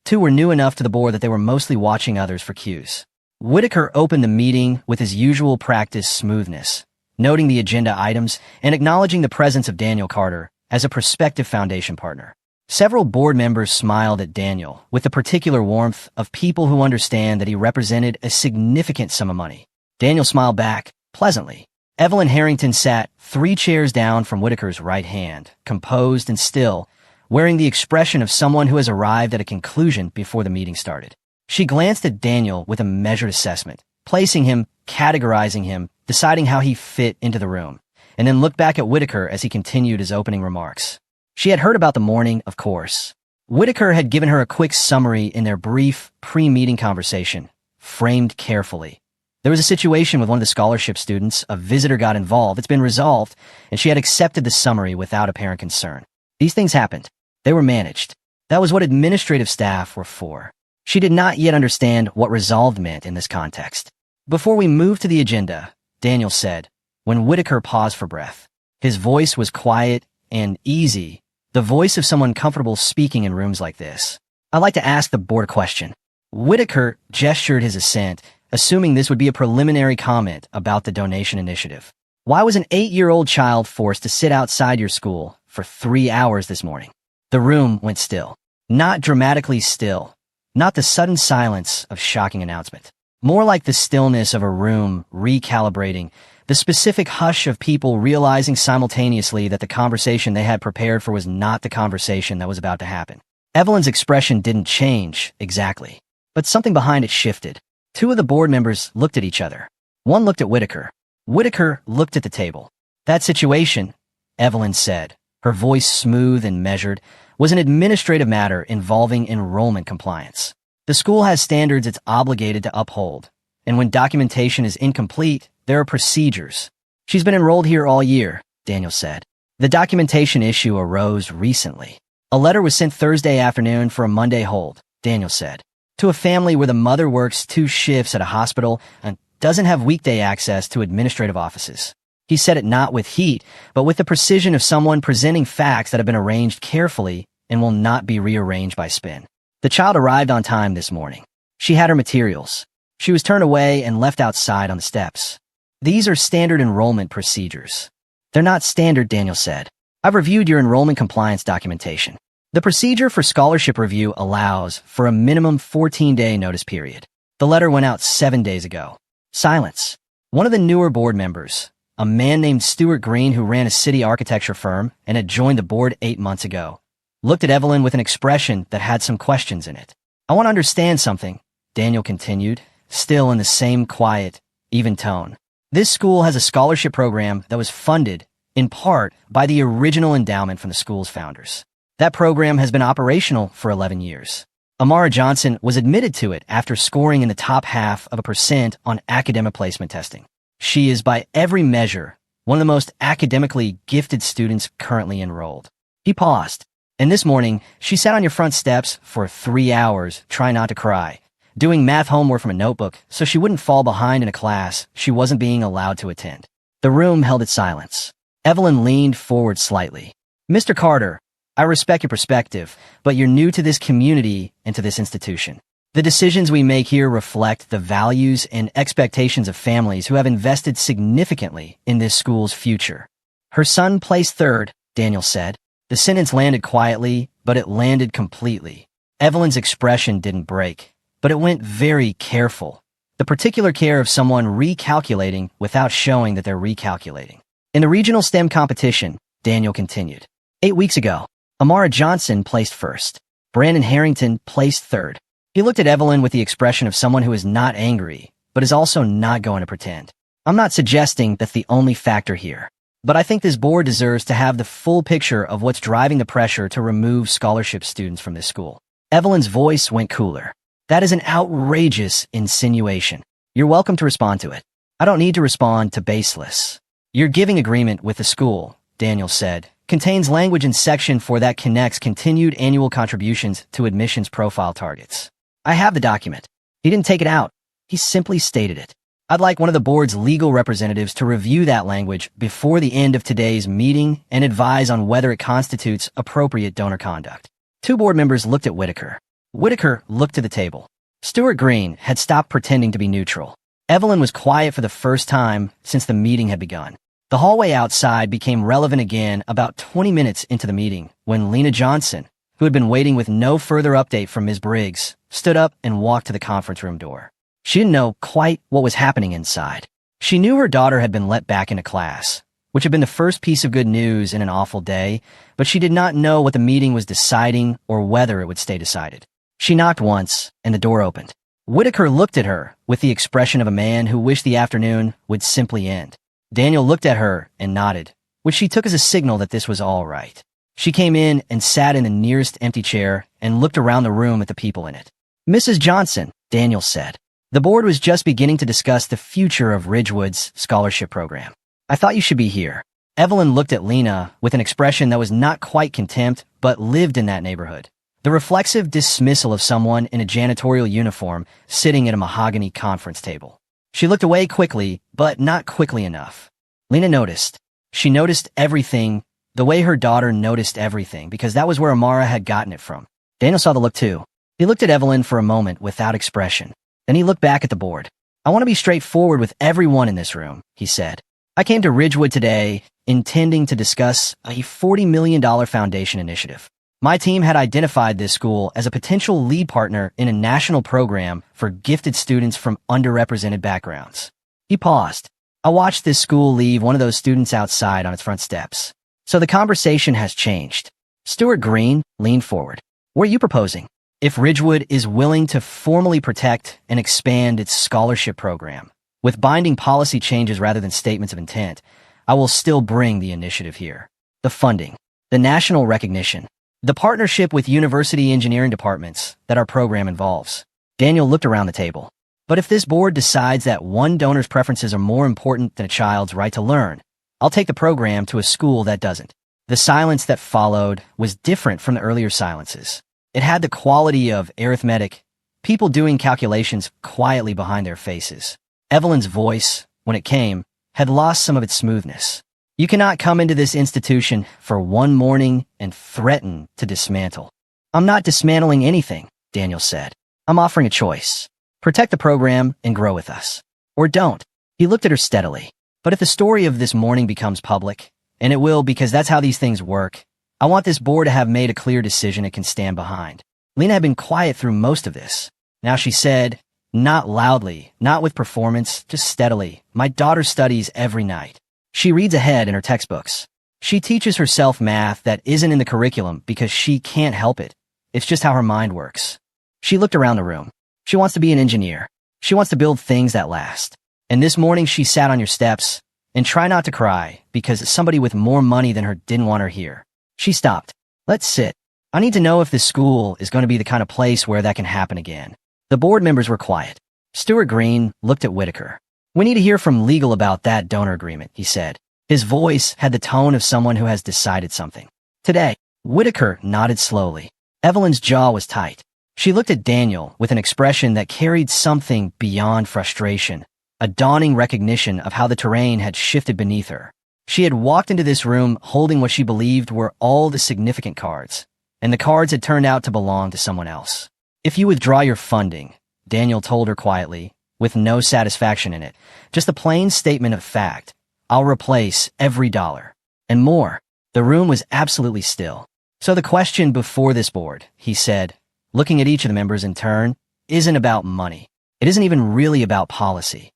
2 were new enough to the board that they were mostly watching others for cues. Whitaker opened the meeting with his usual practice smoothness, noting the agenda items and acknowledging the presence of Daniel Carter as a prospective foundation partner. Several board members smiled at Daniel with the particular warmth of people who understand that he represented a significant sum of money. Daniel smiled back, pleasantly. Evelyn Harrington sat 3 chairs down from Whitaker's right hand, composed and still, wearing the expression of someone who has arrived at a conclusion before the meeting started. She glanced at Daniel with a measured assessment, placing him, categorizing him, deciding how he fit into the room, and then looked back at Whitaker as he continued his opening remarks. She had heard about the morning, of course. Whitaker had given her a quick summary in their brief, pre-meeting conversation, framed carefully. There was a situation with one of the scholarship students, a visitor got involved, it's been resolved, and she had accepted the summary without apparent concern. These things happened. They were managed. That was what administrative staff were for. She did not yet understand what resolved meant in this context. Before we moved to the agenda, Daniel said, when Whitaker paused for breath. His voice was quiet and easy, the voice of someone comfortable speaking in rooms like this. I'd like to ask the board a question. Whitaker gestured his assent, assuming this would be a preliminary comment about the donation initiative. Why was an 8-year-old child forced to sit outside your school for 3 hours this morning? The room went still. Not dramatically still. Not the sudden silence of shocking announcement. More like the stillness of a room recalibrating, the specific hush of people realizing simultaneously that the conversation they had prepared for was not the conversation that was about to happen. Evelyn's expression didn't change exactly, but something behind it shifted. Two of the board members looked at each other. One looked at Whitaker. Whitaker looked at the table. That situation, Evelyn said, her voice smooth and measured, was an administrative matter involving enrollment compliance. The school has standards it's obligated to uphold, and when documentation is incomplete, there are procedures. She's been enrolled here all year, Daniel said. The documentation issue arose recently. A letter was sent Thursday afternoon for a Monday hold, Daniel said, to a family where the mother works 2 shifts at a hospital and doesn't have weekday access to administrative offices. He said it not with heat, but with the precision of someone presenting facts that have been arranged carefully and will not be rearranged by spin. The child arrived on time this morning. She had her materials. She was turned away and left outside on the steps. These are standard enrollment procedures. They're not standard, Daniel said. I've reviewed your enrollment compliance documentation. The procedure for scholarship review allows for a minimum 14-day notice period. The letter went out 7 days ago. Silence. One of the newer board members, a man named Stuart Green who ran a city architecture firm and had joined the board 8 months ago, looked at Evelyn with an expression that had some questions in it. I want to understand something, Daniel continued, still in the same quiet, even tone. This school has a scholarship program that was funded, in part, by the original endowment from the school's founders. That program has been operational for 11 years. Amara Johnson was admitted to it after scoring in the top 0.5% on academic placement testing. She is, by every measure, one of the most academically gifted students currently enrolled. He paused. And this morning, she sat on your front steps for 3 hours, trying not to cry, doing math homework from a notebook so she wouldn't fall behind in a class she wasn't being allowed to attend. The room held its silence. Evelyn leaned forward slightly. Mr. Carter, I respect your perspective, but you're new to this community and to this institution. The decisions we make here reflect the values and expectations of families who have invested significantly in this school's future. Her son placed third, Daniel said. The sentence landed quietly, but it landed completely. Evelyn's expression didn't break, but it went very careful. The particular care of someone recalculating without showing that they're recalculating. In the regional STEM competition, Daniel continued. 8 weeks ago, Amara Johnson placed first. Brandon Harrington placed third. He looked at Evelyn with the expression of someone who is not angry, but is also not going to pretend. I'm not suggesting that's the only factor here, but I think this board deserves to have the full picture of what's driving the pressure to remove scholarship students from this school. Evelyn's voice went cooler. That is an outrageous insinuation. You're welcome to respond to it. I don't need to respond to baseless. Your giving agreement with the school, Daniel said, contains language in section 4 that connects continued annual contributions to admissions profile targets. I have the document. He didn't take it out. He simply stated it. I'd like one of the board's legal representatives to review that language before the end of today's meeting and advise on whether it constitutes appropriate donor conduct. 2 board members looked at Whitaker. Whitaker looked to the table. Stuart Green had stopped pretending to be neutral. Evelyn was quiet for the first time since the meeting had begun. The hallway outside became relevant again about 20 minutes into the meeting when Lena Johnson, who had been waiting with no further update from Ms. Briggs, stood up and walked to the conference room door. She didn't know quite what was happening inside. She knew her daughter had been let back into class, which had been the first piece of good news in an awful day, but she did not know what the meeting was deciding or whether it would stay decided. She knocked once, and the door opened. Whitaker looked at her with the expression of a man who wished the afternoon would simply end. Daniel looked at her and nodded, which she took as a signal that this was all right. She came in and sat in the nearest empty chair and looked around the room at the people in it. Mrs. Johnson, Daniel said. The board was just beginning to discuss the future of Ridgewood's scholarship program. I thought you should be here. Evelyn looked at Lena with an expression that was not quite contempt, but lived in that neighborhood. The reflexive dismissal of someone in a janitorial uniform sitting at a mahogany conference table. She looked away quickly, but not quickly enough. Lena noticed. She noticed everything, the way her daughter noticed everything, because that was where Amara had gotten it from. Daniel saw the look too. He looked at Evelyn for a moment without expression. Then he looked back at the board. I want to be straightforward with everyone in this room, he said. I came to Ridgewood today intending to discuss a $40 million foundation initiative. My team had identified this school as a potential lead partner in a national program for gifted students from underrepresented backgrounds. He paused. I watched this school leave one of those students outside on its front steps. So the conversation has changed. Stuart Green leaned forward. What are you proposing? If Ridgewood is willing to formally protect and expand its scholarship program, with binding policy changes rather than statements of intent, I will still bring the initiative here. The funding, the national recognition, the partnership with university engineering departments that our program involves. Daniel looked around the table. But if this board decides that one donor's preferences are more important than a child's right to learn, I'll take the program to a school that doesn't. The silence that followed was different from the earlier silences. It had the quality of arithmetic, people doing calculations quietly behind their faces. Evelyn's voice, when it came, had lost some of its smoothness. You cannot come into this institution for one morning and threaten to dismantle. I'm not dismantling anything, Daniel said. I'm offering a choice. Protect the program and grow with us. Or don't. He looked at her steadily. But if the story of this morning becomes public, and it will because that's how these things work, I want this board to have made a clear decision it can stand behind. Lena had been quiet through most of this. Now she said, not loudly, not with performance, just steadily, my daughter studies every night. She reads ahead in her textbooks. She teaches herself math that isn't in the curriculum because she can't help it. It's just how her mind works. She looked around the room. She wants to be an engineer. She wants to build things that last. And this morning she sat on your steps, and try not to cry because somebody with more money than her didn't want her here. She stopped. Let's sit. I need to know if this school is going to be the kind of place where that can happen again. The board members were quiet. Stuart Green looked at Whitaker. We need to hear from legal about that donor agreement, he said. His voice had the tone of someone who has decided something. Today, Whitaker nodded slowly. Evelyn's jaw was tight. She looked at Daniel with an expression that carried something beyond frustration, a dawning recognition of how the terrain had shifted beneath her. She had walked into this room holding what she believed were all the significant cards, and the cards had turned out to belong to someone else. If you withdraw your funding, Daniel told her quietly, with no satisfaction in it, just a plain statement of fact, I'll replace every dollar. And more. The room was absolutely still. So the question before this board, he said, looking at each of the members in turn, isn't about money. It isn't even really about policy.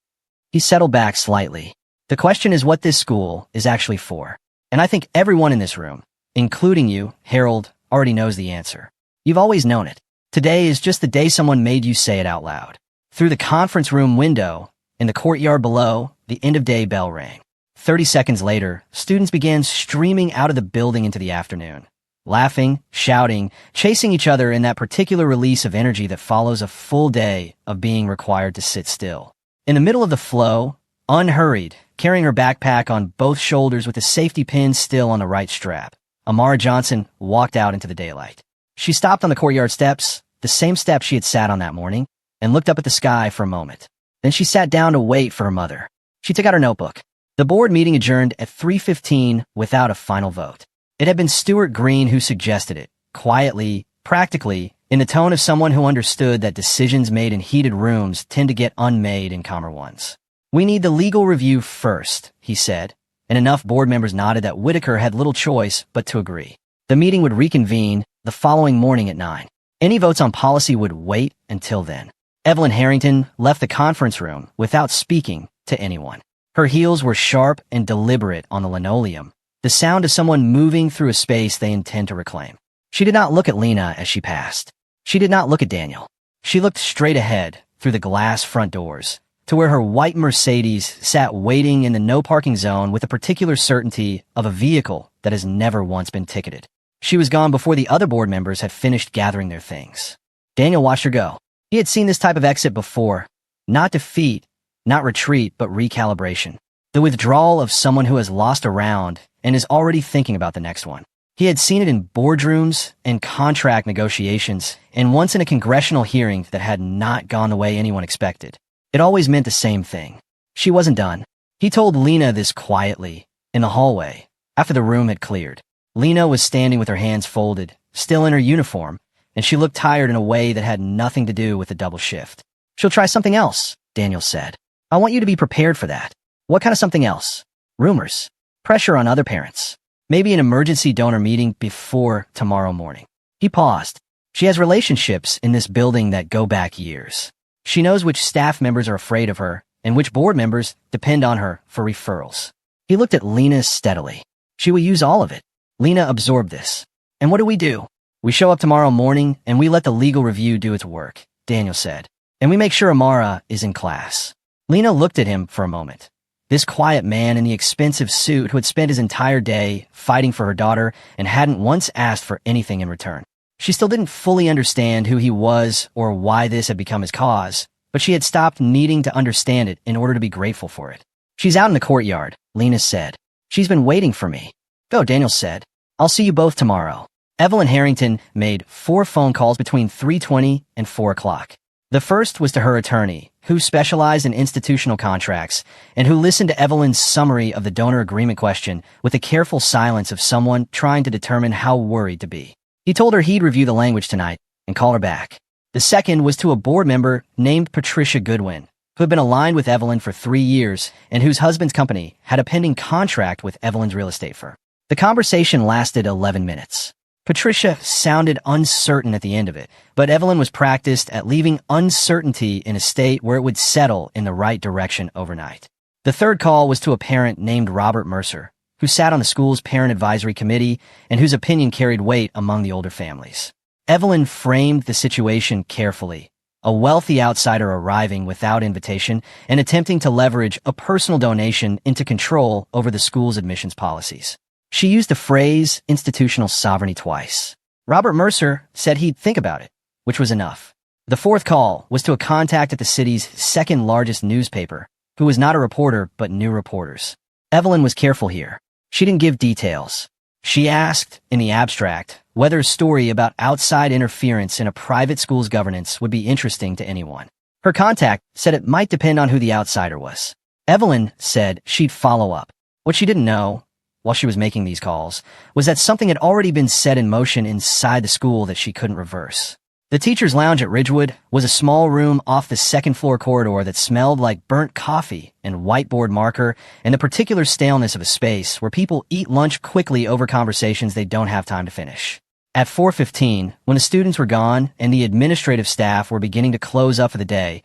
He settled back slightly. The question is what this school is actually for. And I think everyone in this room, including you, Harold, already knows the answer. You've always known it. Today is just the day someone made you say it out loud. Through the conference room window, in the courtyard below, the end-of-day bell rang. 30 seconds later, students began streaming out of the building into the afternoon. Laughing, shouting, chasing each other in that particular release of energy that follows a full day of being required to sit still. In the middle of the flow, unhurried, carrying her backpack on both shoulders with the safety pin still on the right strap, Amara Johnson walked out into the daylight. She stopped on the courtyard steps, the same steps she had sat on that morning, and looked up at the sky for a moment. Then she sat down to wait for her mother. She took out her notebook. The board meeting adjourned at 3:15 without a final vote. It had been Stuart Green who suggested it, quietly, practically, in the tone of someone who understood that decisions made in heated rooms tend to get unmade in calmer ones. We need the legal review first, he said, and enough board members nodded that Whitaker had little choice but to agree. The meeting would reconvene the following morning at 9. Any votes on policy would wait until then. Evelyn Harrington left the conference room without speaking to anyone. Her heels were sharp and deliberate on the linoleum, the sound of someone moving through a space they intend to reclaim. She did not look at Lena as she passed. She did not look at Daniel. She looked straight ahead through the glass front doors to where her white Mercedes sat waiting in the no parking zone with the particular certainty of a vehicle that has never once been ticketed. She was gone before the other board members had finished gathering their things. Daniel watched her go. He had seen this type of exit before. Not defeat, not retreat, but recalibration. The withdrawal of someone who has lost a round and is already thinking about the next one. He had seen it in boardrooms and contract negotiations, and once in a congressional hearing that had not gone the way anyone expected. It always meant the same thing. She wasn't done. He told Lena this quietly, in the hallway, after the room had cleared. Lena was standing with her hands folded, still in her uniform, and she looked tired in a way that had nothing to do with the double shift. She'll try something else, Daniel said. I want you to be prepared for that. What kind of something else? Rumors. Pressure on other parents. Maybe an emergency donor meeting before tomorrow morning. He paused. She has relationships in this building that go back years. She knows which staff members are afraid of her and which board members depend on her for referrals. He looked at Lena steadily. She will use all of it. Lena absorbed this. And what do? We show up tomorrow morning and we let the legal review do its work, Daniel said. And we make sure Amara is in class. Lena looked at him for a moment. This quiet man in the expensive suit who had spent his entire day fighting for her daughter and hadn't once asked for anything in return. She still didn't fully understand who he was or why this had become his cause, but she had stopped needing to understand it in order to be grateful for it. She's out in the courtyard, Lena said. She's been waiting for me. Go, Daniel said. I'll see you both tomorrow. Evelyn Harrington made 4 phone calls between 3:20 and 4 o'clock. The first was to her attorney, who specialized in institutional contracts, and who listened to Evelyn's summary of the donor agreement question with the careful silence of someone trying to determine how worried to be. He told her he'd review the language tonight and call her back. The second was to a board member named Patricia Goodwin, who had been aligned with Evelyn for 3 years and whose husband's company had a pending contract with Evelyn's real estate firm. The conversation lasted 11 minutes. Patricia sounded uncertain at the end of it, but Evelyn was practiced at leaving uncertainty in a state where it would settle in the right direction overnight. The third call was to a parent named Robert Mercer, who sat on the school's parent advisory committee and whose opinion carried weight among the older families. Evelyn framed the situation carefully, a wealthy outsider arriving without invitation and attempting to leverage a personal donation into control over the school's admissions policies. She used the phrase institutional sovereignty twice. Robert Mercer said he'd think about it, which was enough. The fourth call was to a contact at the city's second largest newspaper, who was not a reporter but knew reporters. Evelyn was careful here. She didn't give details. She asked, in the abstract, whether a story about outside interference in a private school's governance would be interesting to anyone. Her contact said it might depend on who the outsider was. Evelyn said she'd follow up. What she didn't know, while she was making these calls, was that something had already been set in motion inside the school that she couldn't reverse. The teacher's lounge at Ridgewood was a small room off the second-floor corridor that smelled like burnt coffee and whiteboard marker and the particular staleness of a space where people eat lunch quickly over conversations they don't have time to finish. At 4:15, when the students were gone and the administrative staff were beginning to close up for the day,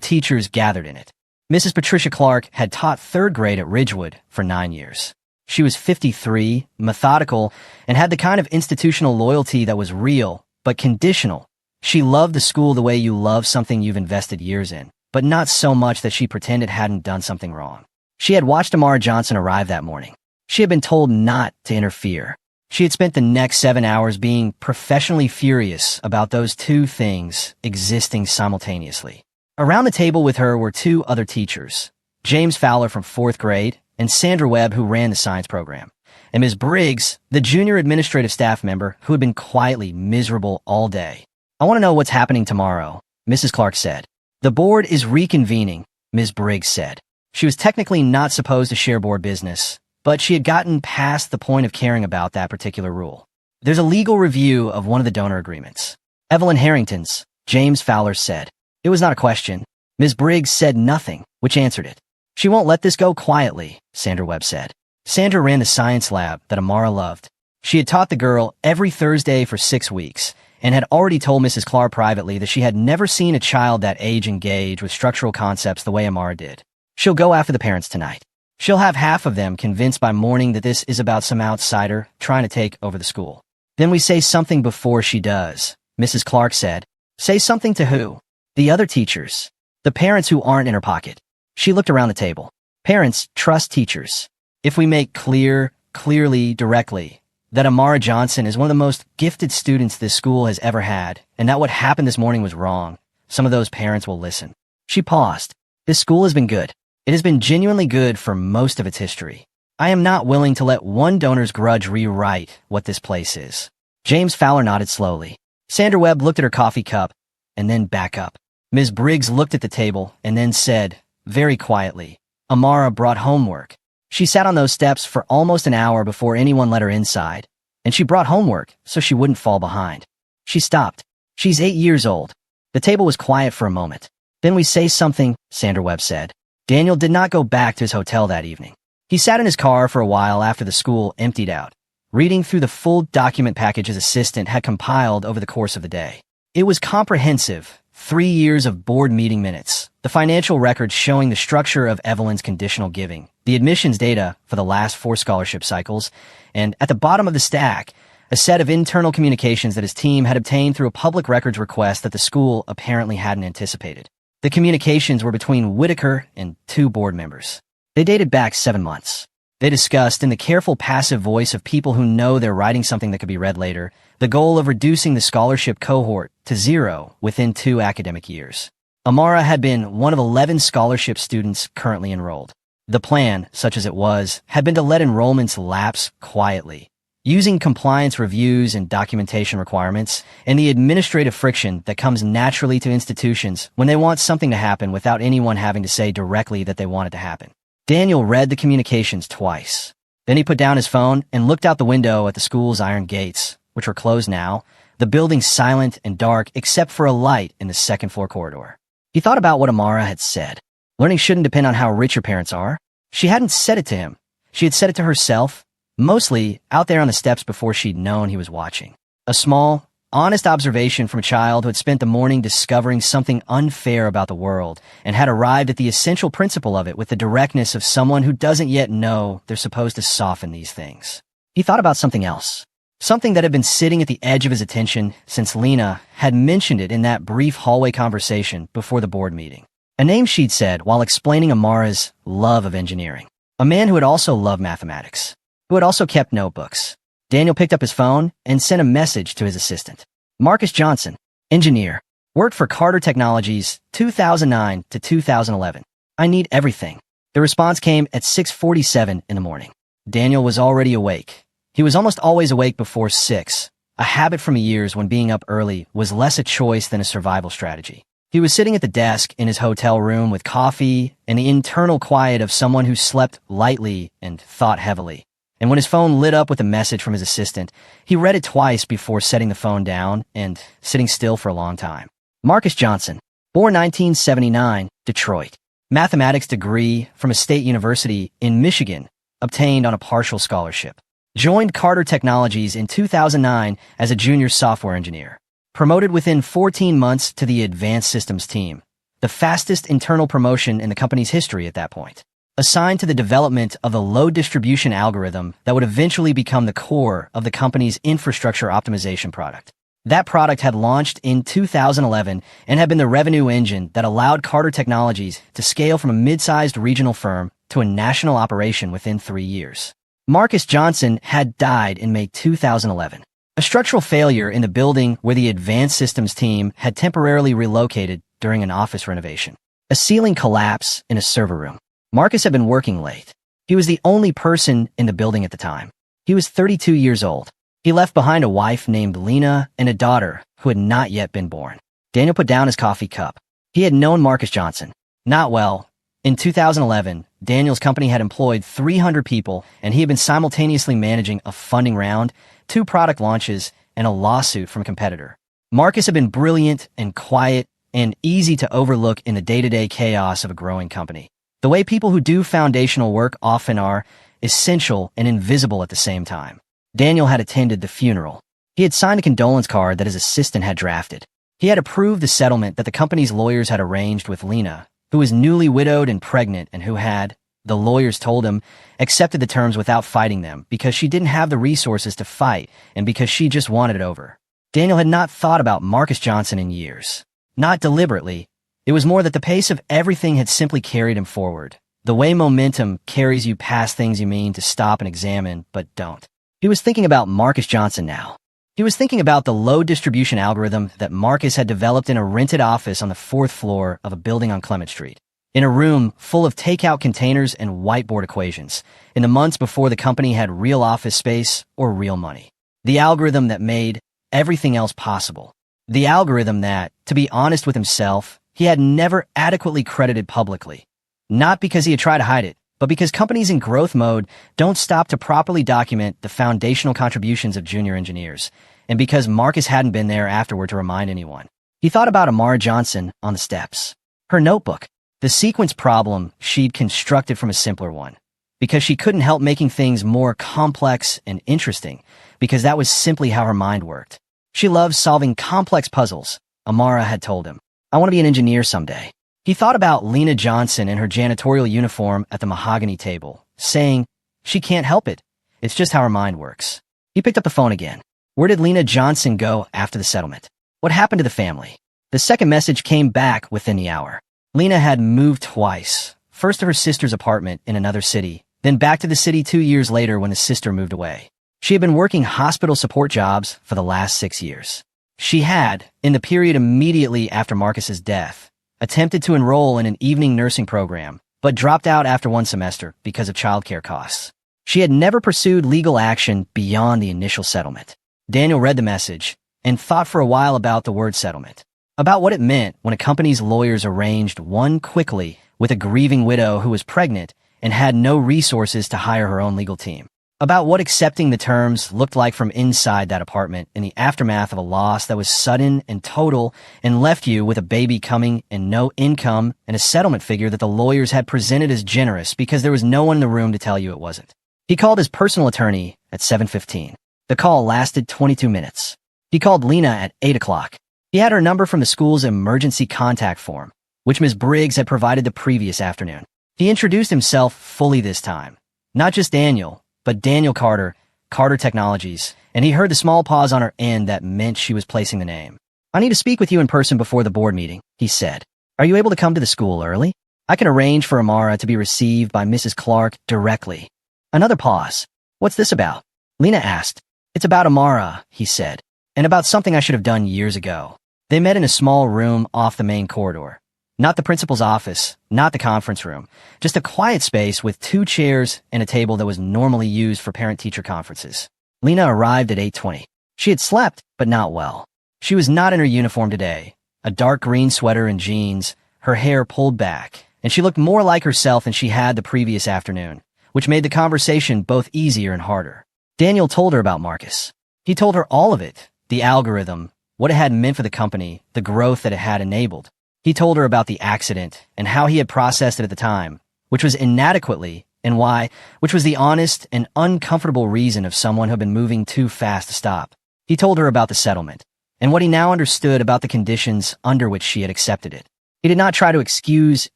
teachers gathered in it. Mrs. Patricia Clark had taught 3rd grade at Ridgewood for 9 years. She was 53, methodical, and had the kind of institutional loyalty that was real, but conditional. She loved the school the way you love something you've invested years in, but not so much that she pretended hadn't done something wrong. She had watched Amara Johnson arrive that morning. She had been told not to interfere. She had spent the next 7 hours being professionally furious about those two things existing simultaneously. Around the table with her were 2 other teachers, James Fowler from 4th grade and Sandra Webb, who ran the science program, and Ms. Briggs, the junior administrative staff member who had been quietly miserable all day. I want to know what's happening tomorrow, Mrs. Clark said. The board is reconvening, Ms. Briggs said. She was technically not supposed to share board business, but she had gotten past the point of caring about that particular rule. There's a legal review of one of the donor agreements. Evelyn Harrington's, James Fowler said. It was not a question. Ms. Briggs said nothing, which answered it. She won't let this go quietly, Sandra Webb said. Sandra ran the science lab that Amara loved. She had taught the girl every Thursday for 6 weeks, and had already told Mrs. Clark privately that she had never seen a child that age engage with structural concepts the way Amara did. She'll go after the parents tonight. She'll have half of them convinced by morning that this is about some outsider trying to take over the school. Then we say something before she does, Mrs. Clark said. Say something to who? The other teachers. The parents who aren't in her pocket. She looked around the table. Parents trust teachers. If we make clearly, directly, that Amara Johnson is one of the most gifted students this school has ever had, and that what happened this morning was wrong, some of those parents will listen. She paused. This school has been good. It has been genuinely good for most of its history. I am not willing to let one donor's grudge rewrite what this place is. James Fowler nodded slowly. Sandra Webb looked at her coffee cup, and then back up. Ms. Briggs looked at the table, and then said, very quietly, Amara brought homework. She sat on those steps for almost an hour before anyone let her inside, and she brought homework so she wouldn't fall behind. She stopped. She's 8 years old. The table was quiet for a moment. Then we say something, Sandra Webb said. Daniel did not go back to his hotel that evening. He sat in his car for a while after the school emptied out, reading through the full document package his assistant had compiled over the course of the day. It was comprehensive. 3 years of board meeting minutes, the financial records showing the structure of Evelyn's conditional giving, the admissions data for the last 4 scholarship cycles, and at the bottom of the stack, a set of internal communications that his team had obtained through a public records request that the school apparently hadn't anticipated. The communications were between Whitaker and 2 board members. They dated back 7 months. They discussed, in the careful passive voice of people who know they're writing something that could be read later, the goal of reducing the scholarship cohort to 0 within 2 academic years. Amara had been one of 11 scholarship students currently enrolled. The plan, such as it was, had been to let enrollments lapse quietly, using compliance reviews and documentation requirements and the administrative friction that comes naturally to institutions when they want something to happen without anyone having to say directly that they want it to happen. Daniel read the communications twice. Then he put down his phone and looked out the window at the school's iron gates, which were closed now, the building silent and dark except for a light in the second-floor corridor. He thought about what Amara had said. Learning shouldn't depend on how rich your parents are. She hadn't said it to him. She had said it to herself, mostly out there on the steps before she'd known he was watching. A small, honest observation from a child who had spent the morning discovering something unfair about the world and had arrived at the essential principle of it with the directness of someone who doesn't yet know they're supposed to soften these things. He thought about something else. Something that had been sitting at the edge of his attention since Lena had mentioned it in that brief hallway conversation before the board meeting. A name she'd said while explaining Amara's love of engineering. A man who had also loved mathematics, who had also kept notebooks. Daniel picked up his phone and sent a message to his assistant. Marcus Johnson, engineer, worked for Carter Technologies 2009 to 2011. I need everything. The response came at 6:47 in the morning. Daniel was already awake. He was almost always awake before 6, a habit from years when being up early was less a choice than a survival strategy. He was sitting at the desk in his hotel room with coffee and the internal quiet of someone who slept lightly and thought heavily. And when his phone lit up with a message from his assistant, he read it twice before setting the phone down and sitting still for a long time. Marcus Johnson, born 1979, Detroit. Mathematics degree from a state university in Michigan, obtained on a partial scholarship. Joined Carter Technologies in 2009 as a junior software engineer. Promoted within 14 months to the advanced systems team, the fastest internal promotion in the company's history at that point. Assigned to the development of the load distribution algorithm that would eventually become the core of the company's infrastructure optimization product. That product had launched in 2011 and had been the revenue engine that allowed Carter Technologies to scale from a mid-sized regional firm to a national operation within 3 years. Marcus Johnson had died in May 2011. A structural failure in the building where the advanced systems team had temporarily relocated during an office renovation. A ceiling collapse in a server room. Marcus had been working late. He was the only person in the building at the time. He was 32 years old. He left behind a wife named Lena and a daughter who had not yet been born. Daniel put down his coffee cup. He had known Marcus Johnson. Not well. In 2011, Daniel's company had employed 300 people, and he had been simultaneously managing a funding round, 2 product launches, and a lawsuit from a competitor. Marcus had been brilliant and quiet and easy to overlook in the day-to-day chaos of a growing company. The way people who do foundational work often are, essential and invisible at the same time. Daniel had attended the funeral. He had signed a condolence card that his assistant had drafted. He had approved the settlement that the company's lawyers had arranged with Lena, who was newly widowed and pregnant and who had, the lawyers told him, accepted the terms without fighting them because she didn't have the resources to fight and because she just wanted it over. Daniel had not thought about Marcus Johnson in years. Not deliberately. It was more that the pace of everything had simply carried him forward. The way momentum carries you past things you mean to stop and examine, but don't. He was thinking about Marcus Johnson now. He was thinking about the load distribution algorithm that Marcus had developed in a rented office on the 4th floor of a building on Clement Street, in a room full of takeout containers and whiteboard equations, in the months before the company had real office space or real money. The algorithm that made everything else possible. The algorithm that, to be honest with himself, he had never adequately credited publicly. Not because he had tried to hide it, but because companies in growth mode don't stop to properly document the foundational contributions of junior engineers, and because Marcus hadn't been there afterward to remind anyone. He thought about Amara Johnson on the steps. Her notebook. The sequence problem she'd constructed from a simpler one. because she couldn't help making things more complex and interesting, because that was simply how her mind worked. She loved solving complex puzzles, Amara had told him. I want to be an engineer someday. He thought about Lena Johnson in her janitorial uniform at the mahogany table, saying, she can't help it. It's just how her mind works. He picked up the phone again. Where did Lena Johnson go after the settlement? What happened to the family? The second message came back within the hour. Lena had moved twice, first to her sister's apartment in another city, then back to the city 2 years later when the sister moved away. She had been working hospital support jobs for the last 6 years. She had, in the period immediately after Marcus's death, attempted to enroll in an evening nursing program, but dropped out after 1 semester because of childcare costs. She had never pursued legal action beyond the initial settlement. Daniel read the message and thought for a while about the word settlement, about what it meant when a company's lawyers arranged one quickly with a grieving widow who was pregnant and had no resources to hire her own legal team, about what accepting the terms looked like from inside that apartment in the aftermath of a loss that was sudden and total and left you with a baby coming and no income and a settlement figure that the lawyers had presented as generous because there was no one in the room to tell you it wasn't. He called his personal attorney at 7:15. The call lasted 22 minutes. He called Lena at 8 o'clock. He had her number from the school's emergency contact form, which Ms. Briggs had provided the previous afternoon. He introduced himself fully this time. Not just Daniel, but Daniel Carter, Carter Technologies, and he heard the small pause on her end that meant she was placing the name. I need to speak with you in person before the board meeting, he said. Are you able to come to the school early? I can arrange for Amara to be received by Mrs. Clark directly. Another pause. What's this about? Lena asked. It's about Amara, he said, and about something I should have done years ago. They met in a small room off the main corridor. Not the principal's office, not the conference room, just a quiet space with 2 chairs and a table that was normally used for parent-teacher conferences. Lena arrived at 8:20. She had slept, but not well. She was not in her uniform today, a dark green sweater and jeans, her hair pulled back, and she looked more like herself than she had the previous afternoon, which made the conversation both easier and harder. Daniel told her about Marcus. He told her all of it, the algorithm, what it had meant for the company, the growth that it had enabled. He told her about the accident and how he had processed it at the time, which was inadequately, and why, which was the honest and uncomfortable reason of someone who had been moving too fast to stop. He told her about the settlement, and what he now understood about the conditions under which she had accepted it. He did not try to excuse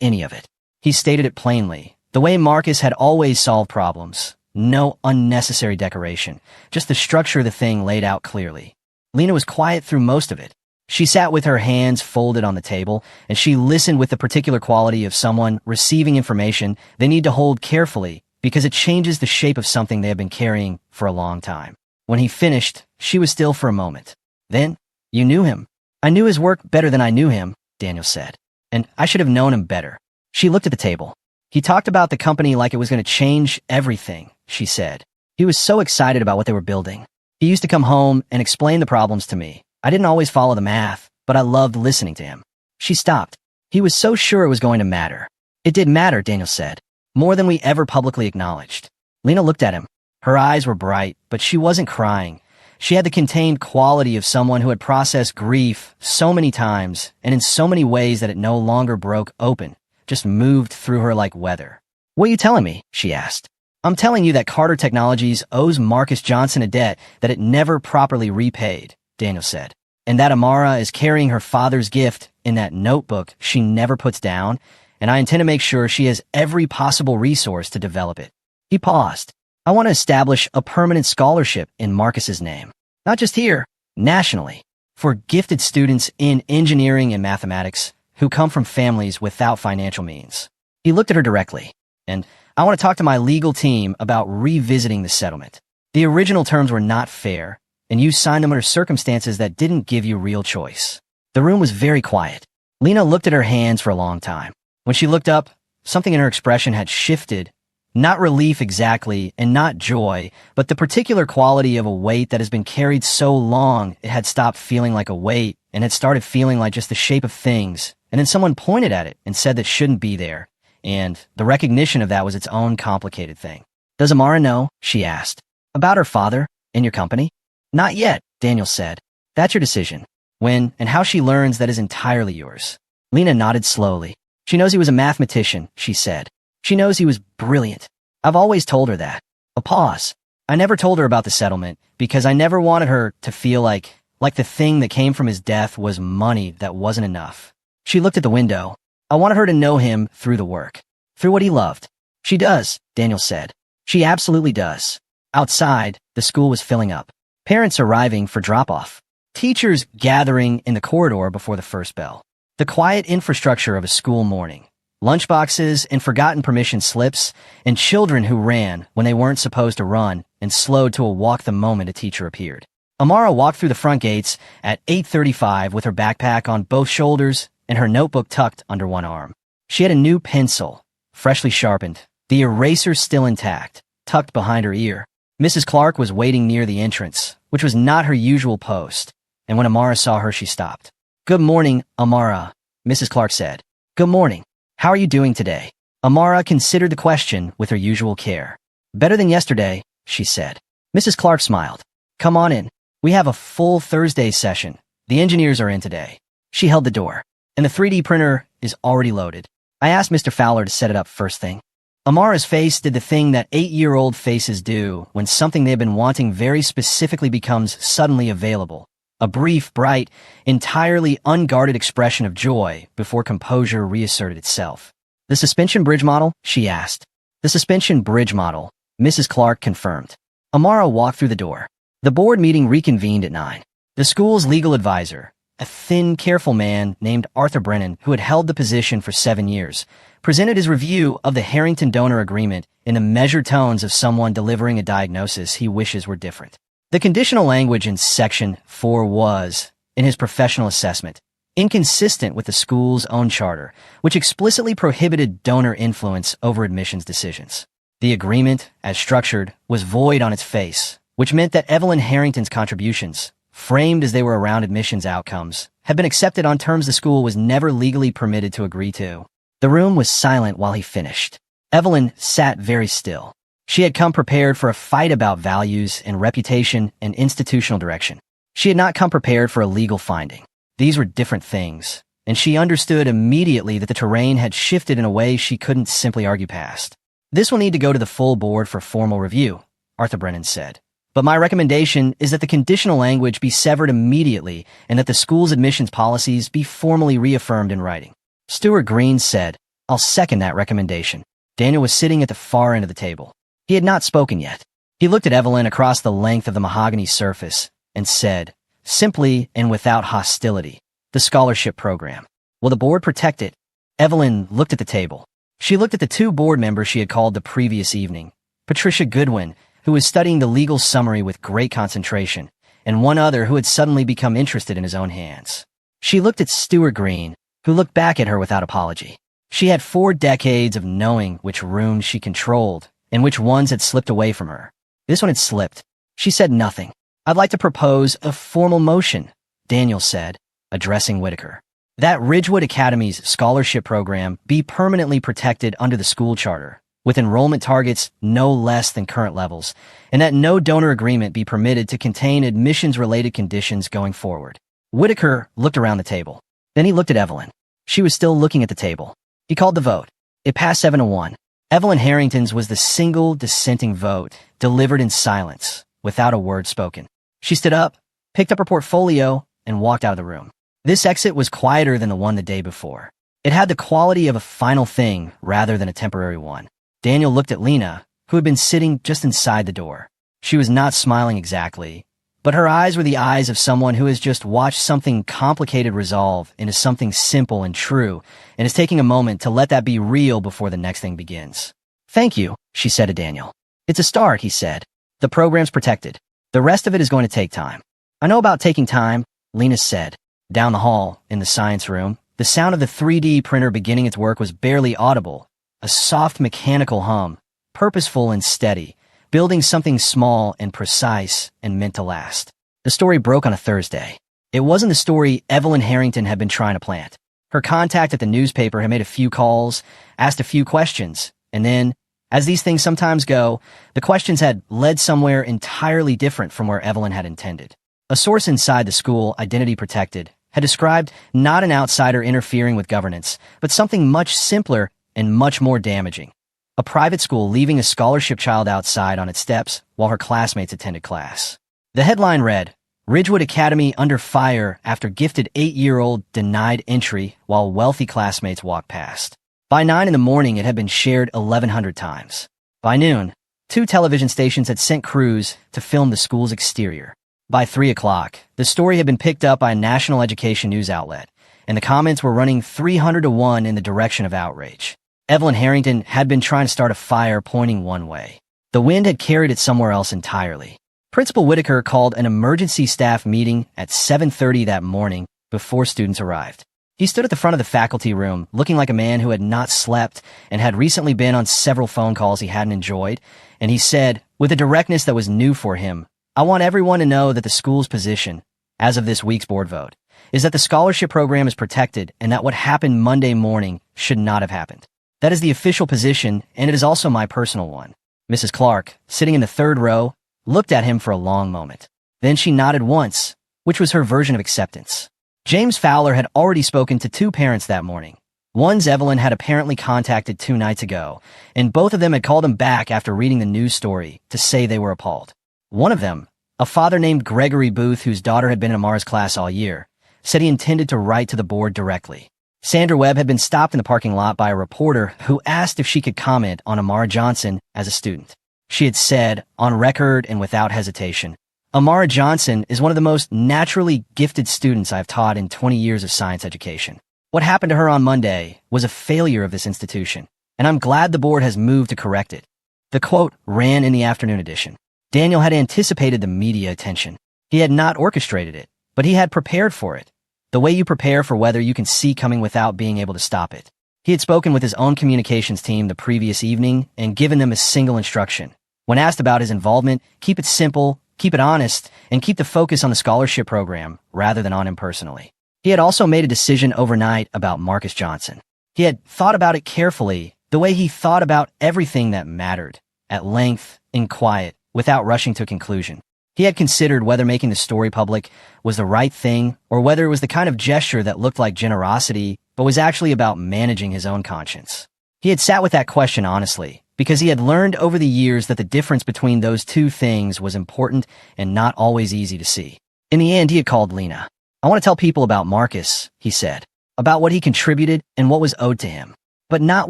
any of it. He stated it plainly, the way Marcus had always solved problems. No unnecessary decoration, just the structure of the thing laid out clearly. Lena was quiet through most of it. She sat with her hands folded on the table, and she listened with the particular quality of someone receiving information they need to hold carefully because it changes the shape of something they have been carrying for a long time. When he finished, she was still for a moment. Then, you knew him. I knew his work better than I knew him, Daniel said. And I should have known him better. She looked at the table. He talked about the company like it was going to change everything, she said. He was so excited about what they were building. He used to come home and explain the problems to me. I didn't always follow the math, but I loved listening to him. She stopped. He was so sure it was going to matter. It did matter, Daniel said. More than we ever publicly acknowledged. Lena looked at him. Her eyes were bright, but she wasn't crying. She had the contained quality of someone who had processed grief so many times and in so many ways that it no longer broke open, just moved through her like weather. What are you telling me? She asked. I'm telling you that Carter Technologies owes Marcus Johnson a debt that it never properly repaid, Daniel said, and that Amara is carrying her father's gift in that notebook she never puts down, and I intend to make sure she has every possible resource to develop it. He paused. I want to establish a permanent scholarship in Marcus's name, not just here, nationally, for gifted students in engineering and mathematics who come from families without financial means. He looked at her directly, and I want to talk to my legal team about revisiting the settlement. The original terms were not fair, and you signed them under circumstances that didn't give you real choice. The room was very quiet. Lena looked at her hands for a long time. When she looked up, something in her expression had shifted. Not relief exactly, and not joy, but the particular quality of a weight that has been carried so long it had stopped feeling like a weight and had started feeling like just the shape of things, and then someone pointed at it and said that shouldn't be there, and the recognition of that was its own complicated thing. Does Amara know? She asked. About her father? In your company? Not yet, Daniel said. That's your decision. When and how she learns that is entirely yours. Lena nodded slowly. She knows he was a mathematician, she said. She knows he was brilliant. I've always told her that. A pause. I never told her about the settlement because I never wanted her to feel like the thing that came from his death was money that wasn't enough. She looked at the window. I wanted her to know him through the work, through what he loved. She does, Daniel said. She absolutely does. Outside, the school was filling up. Parents arriving for drop-off. Teachers gathering in the corridor before the first bell. The quiet infrastructure of a school morning. Lunchboxes and forgotten permission slips, and children who ran when they weren't supposed to run and slowed to a walk the moment a teacher appeared. Amara walked through the front gates at 8:35 with her backpack on both shoulders and her notebook tucked under one arm. She had a new pencil, freshly sharpened, the eraser still intact, tucked behind her ear. Mrs. Clark was waiting near the entrance, which was not her usual post, and when Amara saw her, she stopped. "Good morning, Amara," Mrs. Clark said. "Good morning. How are you doing today?" Amara considered the question with her usual care. "Better than yesterday," she said. Mrs. Clark smiled. "Come on in. We have a full Thursday session. The engineers are in today." She held the door. "And the 3D printer is already loaded. I asked Mr. Fowler to set it up first thing." Amara's face did the thing that 8-year-old faces do when something they've been wanting very specifically becomes suddenly available. A brief, bright, entirely unguarded expression of joy before composure reasserted itself. "The suspension bridge model?" she asked. "The suspension bridge model," Mrs. Clark confirmed. Amara walked through the door. The board meeting reconvened at 9. The school's legal advisor, a thin, careful man named Arthur Brennan, who had held the position for 7 years, presented his review of the Harrington donor agreement in the measured tones of someone delivering a diagnosis he wishes were different. The conditional language in Section 4 was, in his professional assessment, inconsistent with the school's own charter, which explicitly prohibited donor influence over admissions decisions. The agreement, as structured, was void on its face, which meant that Evelyn Harrington's contributions, framed as they were around admissions outcomes, had been accepted on terms the school was never legally permitted to agree to. The room was silent while he finished. Evelyn sat very still. She had come prepared for a fight about values and reputation and institutional direction. She had not come prepared for a legal finding. These were different things, and she understood immediately that the terrain had shifted in a way she couldn't simply argue past. "This will need to go to the full board for formal review," Arthur Brennan said. "But my recommendation is that the conditional language be severed immediately and that the school's admissions policies be formally reaffirmed in writing." Stuart Green said, "I'll second that recommendation." Daniel was sitting at the far end of the table. He had not spoken yet. He looked at Evelyn across the length of the mahogany surface and said, simply and without hostility, "The scholarship program. Will the board protect it?" Evelyn looked at the table. She looked at the 2 board members she had called the previous evening, Patricia Goodwin, who was studying the legal summary with great concentration, and one other who had suddenly become interested in his own hands. She looked at Stuart Green, who looked back at her without apology. She had 4 decades of knowing which rooms she controlled and which ones had slipped away from her. This one had slipped. She said nothing. "I'd like to propose a formal motion," Daniel said, addressing Whitaker. "That Ridgewood Academy's scholarship program be permanently protected under the school charter, with enrollment targets no less than current levels, and that no donor agreement be permitted to contain admissions-related conditions going forward." Whitaker looked around the table. Then he looked at Evelyn. She was still looking at the table. He called the vote. It passed 7-1. Evelyn Harrington's was the single dissenting vote, delivered in silence, without a word spoken. She stood up, picked up her portfolio, and walked out of the room. This exit was quieter than the one the day before. It had the quality of a final thing rather than a temporary one. Daniel looked at Lena, who had been sitting just inside the door. She was not smiling exactly, but her eyes were the eyes of someone who has just watched something complicated resolve into something simple and true, and is taking a moment to let that be real before the next thing begins. "Thank you," she said to Daniel. "It's a start," he said. "The program's protected. The rest of it is going to take time." "I know about taking time," Lena said. Down the hall, in the science room, the sound of the 3D printer beginning its work was barely audible, a soft mechanical hum, purposeful and steady, building something small and precise and meant to last. The story broke on a Thursday. It wasn't the story Evelyn Harrington had been trying to plant. Her contact at the newspaper had made a few calls, asked a few questions, and then, as these things sometimes go, the questions had led somewhere entirely different from where Evelyn had intended. A source inside the school, identity protected, had described not an outsider interfering with governance, but something much simpler and much more damaging. a private school leaving a scholarship child outside on its steps while her classmates attended class. The headline read, "Ridgewood Academy under fire after gifted 8-year-old denied entry while wealthy classmates walked past." By 9 in the morning, it had been shared 1,100 times. By noon, 2 television stations had sent crews to film the school's exterior. By 3 o'clock, the story had been picked up by a national education news outlet, and the comments were running 300 to 1 in the direction of outrage. Evelyn Harrington had been trying to start a fire pointing one way. The wind had carried it somewhere else entirely. Principal Whitaker called an emergency staff meeting at 7:30 that morning before students arrived. He stood at the front of the faculty room, looking like a man who had not slept and had recently been on several phone calls he hadn't enjoyed, and he said, with a directness that was new for him, "I want everyone to know that the school's position, as of this week's board vote, is that the scholarship program is protected and that what happened Monday morning should not have happened. That is the official position, and it is also my personal one." Mrs. Clark, sitting in the third row, looked at him for a long moment. Then she nodded once, which was her version of acceptance. James Fowler had already spoken to 2 parents that morning. One's Evelyn had apparently contacted 2 nights ago, and both of them had called him back after reading the news story to say they were appalled. One of them, a father named Gregory Booth, whose daughter had been in Amara's class all year, said he intended to write to the board directly. Sandra Webb had been stopped in the parking lot by a reporter who asked if she could comment on Amara Johnson as a student. She had said, on record and without hesitation, "Amara Johnson is one of the most naturally gifted students I've taught in 20 years of science education. What happened to her on Monday was a failure of this institution, and I'm glad the board has moved to correct it." The quote ran in the afternoon edition. Daniel had anticipated the media attention. He had not orchestrated it, but he had prepared for it, the way you prepare for weather you can see coming without being able to stop it. He had spoken with his own communications team the previous evening and given them a single instruction. When asked about his involvement, keep it simple, keep it honest, and keep the focus on the scholarship program rather than on him personally. He had also made a decision overnight about Marcus Johnson. He had thought about it carefully, the way he thought about everything that mattered, at length, in quiet, without rushing to a conclusion. He had considered whether making the story public was the right thing or whether it was the kind of gesture that looked like generosity but was actually about managing his own conscience. He had sat with that question honestly, because he had learned over the years that the difference between those two things was important and not always easy to see. In the end, he had called Lena. "I want to tell people about Marcus," he said, "about what he contributed and what was owed to him, but not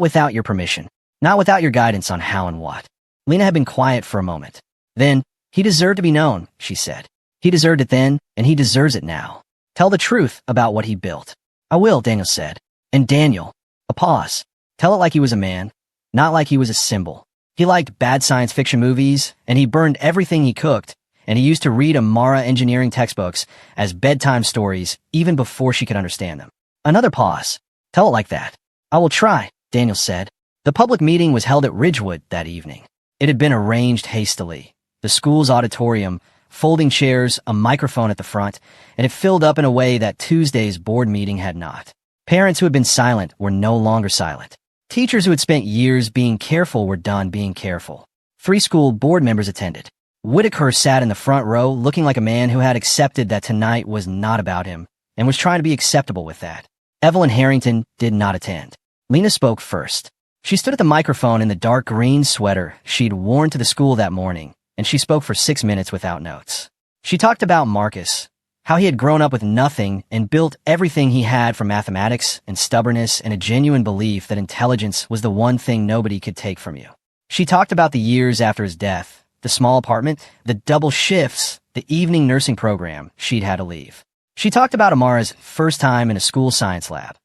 without your permission, not without your guidance on how and what." Lena had been quiet for a moment. Then, "He deserved to be known," she said. "He deserved it then, and he deserves it now. Tell the truth about what he built." "I will," Daniel said. "And Daniel," a pause, "tell it like he was a man, not like he was a symbol. He liked bad science fiction movies, and he burned everything he cooked, and he used to read Amara engineering textbooks as bedtime stories even before she could understand them." Another pause. "Tell it like that." "I will try," Daniel said. The public meeting was held at Ridgewood that evening. It had been arranged hastily. The school's auditorium, folding chairs, a microphone at the front, and it filled up in a way that Tuesday's board meeting had not. Parents who had been silent were no longer silent. Teachers who had spent years being careful were done being careful. 3 school board members attended. Whitaker sat in the front row looking like a man who had accepted that tonight was not about him and was trying to be acceptable with that. Evelyn Harrington did not attend. Lena spoke first. She stood at the microphone in the dark green sweater she'd worn to the school that morning, and she spoke for 6 minutes without notes. She talked about Marcus, how he had grown up with nothing and built everything he had from mathematics and stubbornness and a genuine belief that intelligence was the one thing nobody could take from you. She talked about the years after his death, the small apartment, the double shifts, the evening nursing program she'd had to leave. She talked about Amara's first time in a school science lab,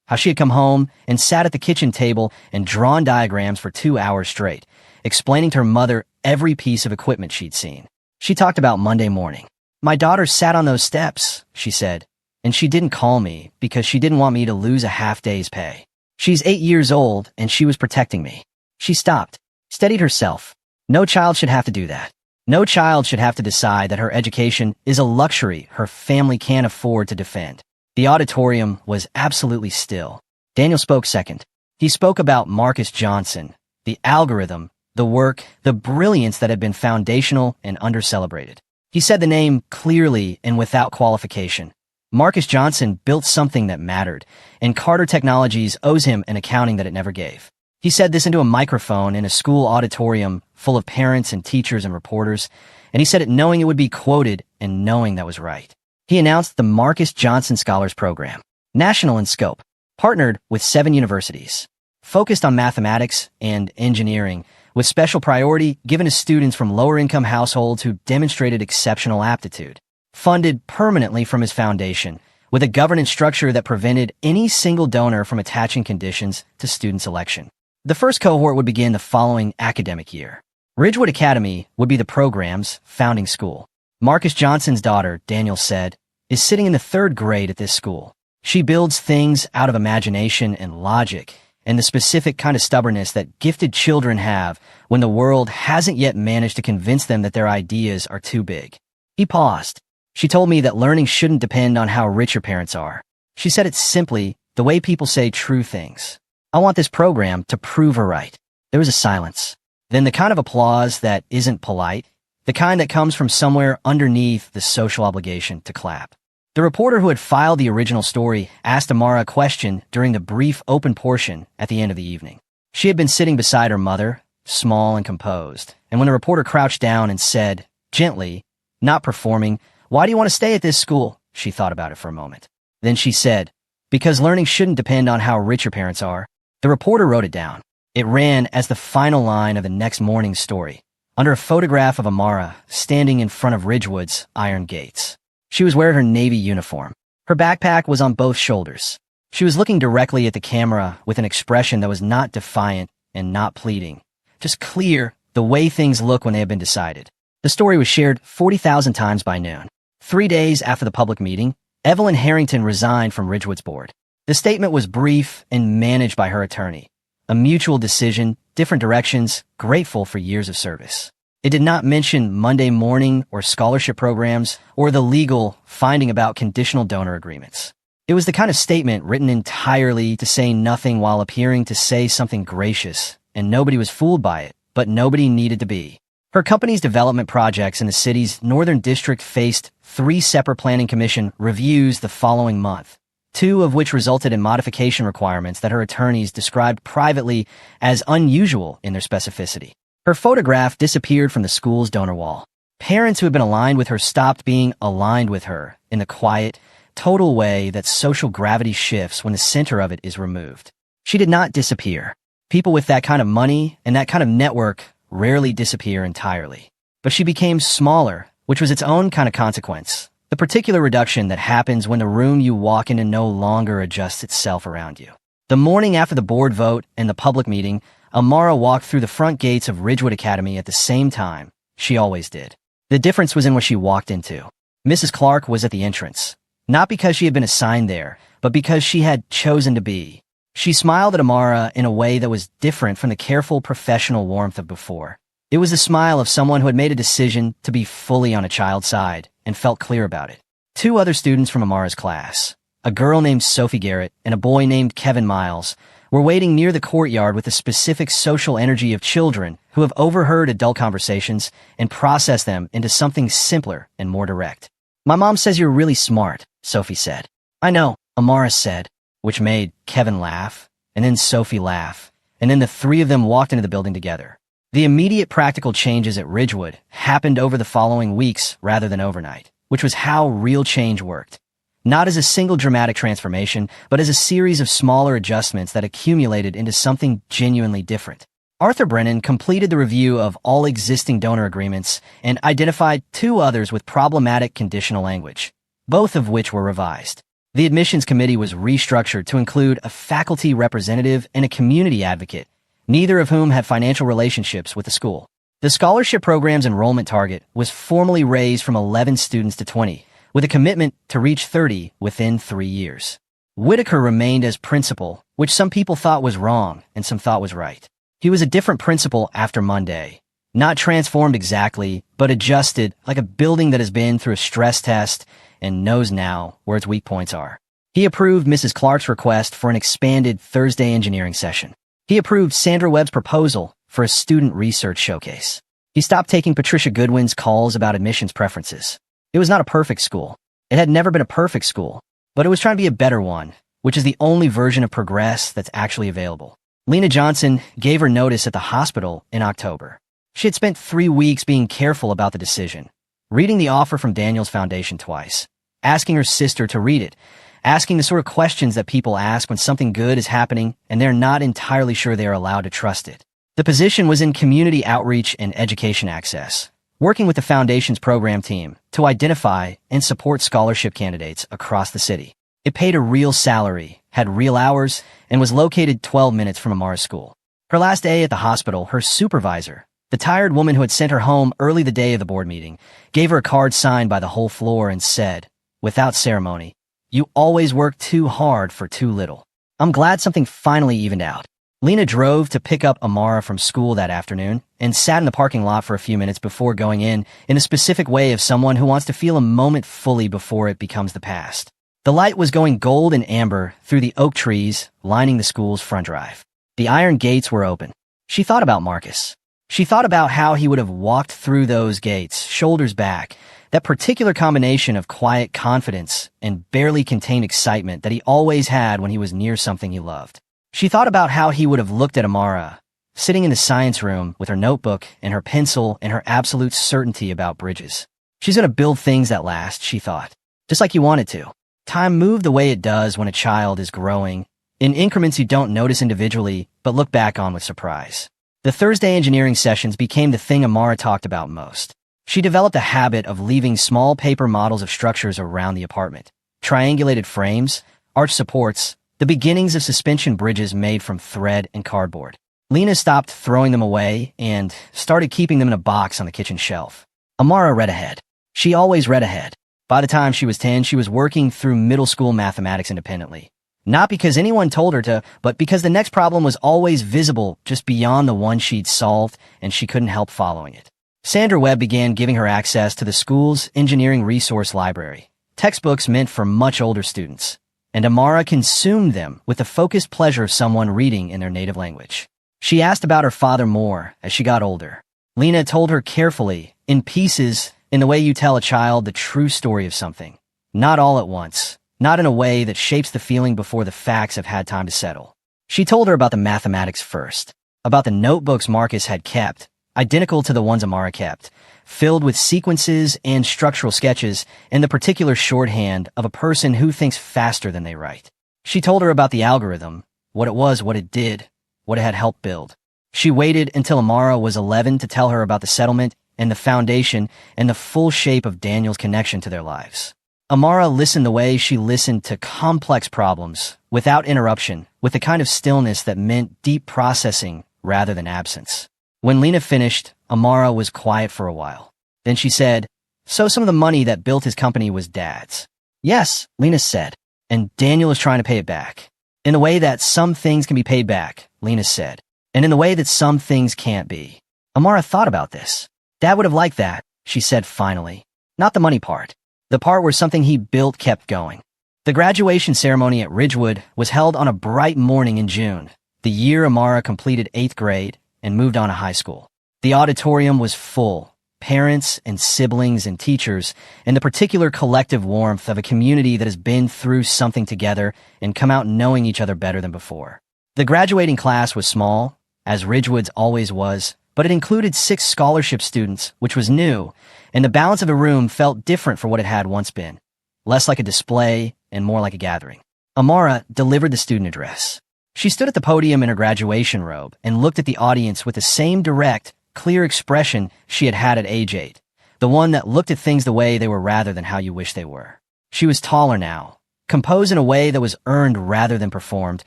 how she had come home and sat at the kitchen table and drawn diagrams for 2 hours straight, explaining to her mother every piece of equipment she'd seen. She talked about Monday morning. "My daughter sat on those steps," she said, "and she didn't call me because she didn't want me to lose a half-day's pay. She's 8 years old, and she was protecting me." She stopped, steadied herself. No child should have to do that. No child should have to decide that her education is a luxury her family can't afford to defend. The auditorium was absolutely still. Daniel spoke second. He spoke about Marcus Johnson, the algorithm, the work, the brilliance that had been foundational and under-celebrated. He said the name clearly and without qualification. Marcus Johnson built something that mattered, and Carter Technologies owes him an accounting that it never gave. He said this into a microphone in a school auditorium full of parents and teachers and reporters, and he said it knowing it would be quoted and knowing that was right. He announced the Marcus Johnson Scholars Program, national in scope, partnered with 7 universities, focused on mathematics and engineering, with special priority given to students from lower-income households who demonstrated exceptional aptitude, funded permanently from his foundation, with a governance structure that prevented any single donor from attaching conditions to student selection. The first cohort would begin the following academic year. Ridgewood Academy would be the program's founding school. Marcus Johnson's daughter, Daniel said, is sitting in the 3rd grade at this school. She builds things out of imagination and logic, and the specific kind of stubbornness that gifted children have when the world hasn't yet managed to convince them that their ideas are too big. He paused. She told me that learning shouldn't depend on how rich your parents are. She said it simply, the way people say true things. I want this program to prove her right. There was a silence. Then the kind of applause that isn't polite, the kind that comes from somewhere underneath the social obligation to clap. The reporter who had filed the original story asked Amara a question during the brief open portion at the end of the evening. She had been sitting beside her mother, small and composed, and when the reporter crouched down and said, gently, not performing, "Why do you want to stay at this school?" she thought about it for a moment. Then she said, "Because learning shouldn't depend on how rich your parents are." The reporter wrote it down. It ran as the final line of the next morning's story, under a photograph of Amara standing in front of Ridgewood's iron gates. She was wearing her Navy uniform. Her backpack was on both shoulders. She was looking directly at the camera with an expression that was not defiant and not pleading, just clear, the way things look when they have been decided. The story was shared 40,000 times by noon. 3 days after the public meeting, Evelyn Harrington resigned from Ridgewood's board. The statement was brief and managed by her attorney. A mutual decision, different directions, grateful for years of service. It did not mention Monday morning or scholarship programs or the legal finding about conditional donor agreements. It was the kind of statement written entirely to say nothing while appearing to say something gracious, and nobody was fooled by it, but nobody needed to be. Her company's development projects in the city's northern district faced 3 separate planning commission reviews the following month, 2 of which resulted in modification requirements that her attorneys described privately as unusual in their specificity. Her photograph disappeared from the school's donor wall. Parents who had been aligned with her stopped being aligned with her in the quiet, total way that social gravity shifts when the center of it is removed. She did not disappear. People with that kind of money and that kind of network rarely disappear entirely. But she became smaller, which was its own kind of consequence. The particular reduction that happens when the room you walk into no longer adjusts itself around you. The morning after the board vote and the public meeting, Amara walked through the front gates of Ridgewood Academy at the same time. She always did. The difference was in what she walked into. Mrs. Clark was at the entrance, not because she had been assigned there, but because she had chosen to be. She smiled at Amara in a way that was different from the careful professional warmth of before. It was the smile of someone who had made a decision to be fully on a child's side and felt clear about it. 2 other students from Amara's class, a girl named Sophie Garrett and a boy named Kevin Miles, were waiting near the courtyard with the specific social energy of children who have overheard adult conversations and processed them into something simpler and more direct. "My mom says you're really smart," Sophie said. "I know," Amara said, which made Kevin laugh, and then Sophie laugh, and then the 3 of them walked into the building together. The immediate practical changes at Ridgewood happened over the following weeks rather than overnight, which was how real change worked. Not as a single dramatic transformation, but as a series of smaller adjustments that accumulated into something genuinely different. Arthur Brennan completed the review of all existing donor agreements and identified 2 others with problematic conditional language, both of which were revised. The admissions committee was restructured to include a faculty representative and a community advocate, neither of whom had financial relationships with the school. The scholarship program's enrollment target was formally raised from 11 students to 20, with a commitment to reach 30 within 3 years. Whitaker remained as principal, which some people thought was wrong and some thought was right. He was a different principal after Monday, not transformed exactly, but adjusted like a building that has been through a stress test and knows now where its weak points are. He approved Mrs. Clark's request for an expanded Thursday engineering session. He approved Sandra Webb's proposal for a student research showcase. He stopped taking Patricia Goodwin's calls about admissions preferences. It was not a perfect school. It had never been a perfect school, but it was trying to be a better one, which is the only version of progress that's actually available. Lena Johnson gave her notice at the hospital in October. She had spent 3 weeks being careful about the decision, reading the offer from Daniel's foundation twice, asking her sister to read it, asking the sort of questions that people ask when something good is happening and they're not entirely sure they are allowed to trust it. The position was in community outreach and education access, working with the foundation's program team to identify and support scholarship candidates across the city. It paid a real salary, had real hours, and was located 12 minutes from Amara's school. Her last day at the hospital, her supervisor, the tired woman who had sent her home early the day of the board meeting, gave her a card signed by the whole floor and said, without ceremony, "You always work too hard for too little." I'm glad something finally evened out. Lena drove to pick up Amara from school that afternoon and sat in the parking lot for a few minutes before going in a specific way of someone who wants to feel a moment fully before it becomes the past. The light was going gold and amber through the oak trees lining the school's front drive. The iron gates were open. She thought about Marcus. She thought about how he would have walked through those gates, shoulders back, that particular combination of quiet confidence and barely contained excitement that he always had when he was near something he loved. She thought about how he would have looked at Amara, sitting in the science room with her notebook and her pencil and her absolute certainty about bridges. She's going to build things that last, she thought, just like you wanted to. Time moved the way it does when a child is growing, in increments you don't notice individually, but look back on with surprise. The Thursday engineering sessions became the thing Amara talked about most. She developed a habit of leaving small paper models of structures around the apartment. Triangulated frames, arch supports, the beginnings of suspension bridges made from thread and cardboard. Lena stopped throwing them away and started keeping them in a box on the kitchen shelf. Amara read ahead. She always read ahead. By the time she was 10, she was working through middle school mathematics independently. Not because anyone told her to, but because the next problem was always visible just beyond the one she'd solved, and she couldn't help following it. Sandra Webb began giving her access to the school's engineering resource library, textbooks meant for much older students, and Amara consumed them with the focused pleasure of someone reading in their native language. She asked about her father more as she got older. Lena told her carefully, in pieces, in the way you tell a child the true story of something. Not all at once, not in a way that shapes the feeling before the facts have had time to settle. She told her about the mathematics first, about the notebooks Marcus had kept, identical to the ones Amara kept, filled with sequences and structural sketches and the particular shorthand of a person who thinks faster than they write. She told her about the algorithm, what it was, what it did, what it had helped build. She waited until Amara was 11 to tell her about the settlement and the foundation and the full shape of Daniel's connection to their lives. Amara listened the way she listened to complex problems, without interruption, with the kind of stillness that meant deep processing rather than absence. When Lena finished, Amara was quiet for a while. Then she said, "So some of the money that built his company was Dad's?" "Yes," Lena said, "and Daniel is trying to pay it back. In the way that some things can be paid back," Lena said, "and in the way that some things can't be." Amara thought about this. Dad would have liked that, she said finally. Not the money part. The part where something he built kept going. The graduation ceremony at Ridgewood was held on a bright morning in June, the year Amara completed 8th grade and moved on to high school. The auditorium was full, parents and siblings and teachers, and the particular collective warmth of a community that has been through something together and come out knowing each other better than before. The graduating class was small, as Ridgewood's always was, but it included 6 scholarship students, which was new, and the balance of the room felt different from what it had once been, less like a display and more like a gathering. Amara delivered the student address. She stood at the podium in her graduation robe and looked at the audience with the same direct, clear expression she had had at age 8, the one that looked at things the way they were rather than how you wish they were. She was taller now, composed in a way that was earned rather than performed,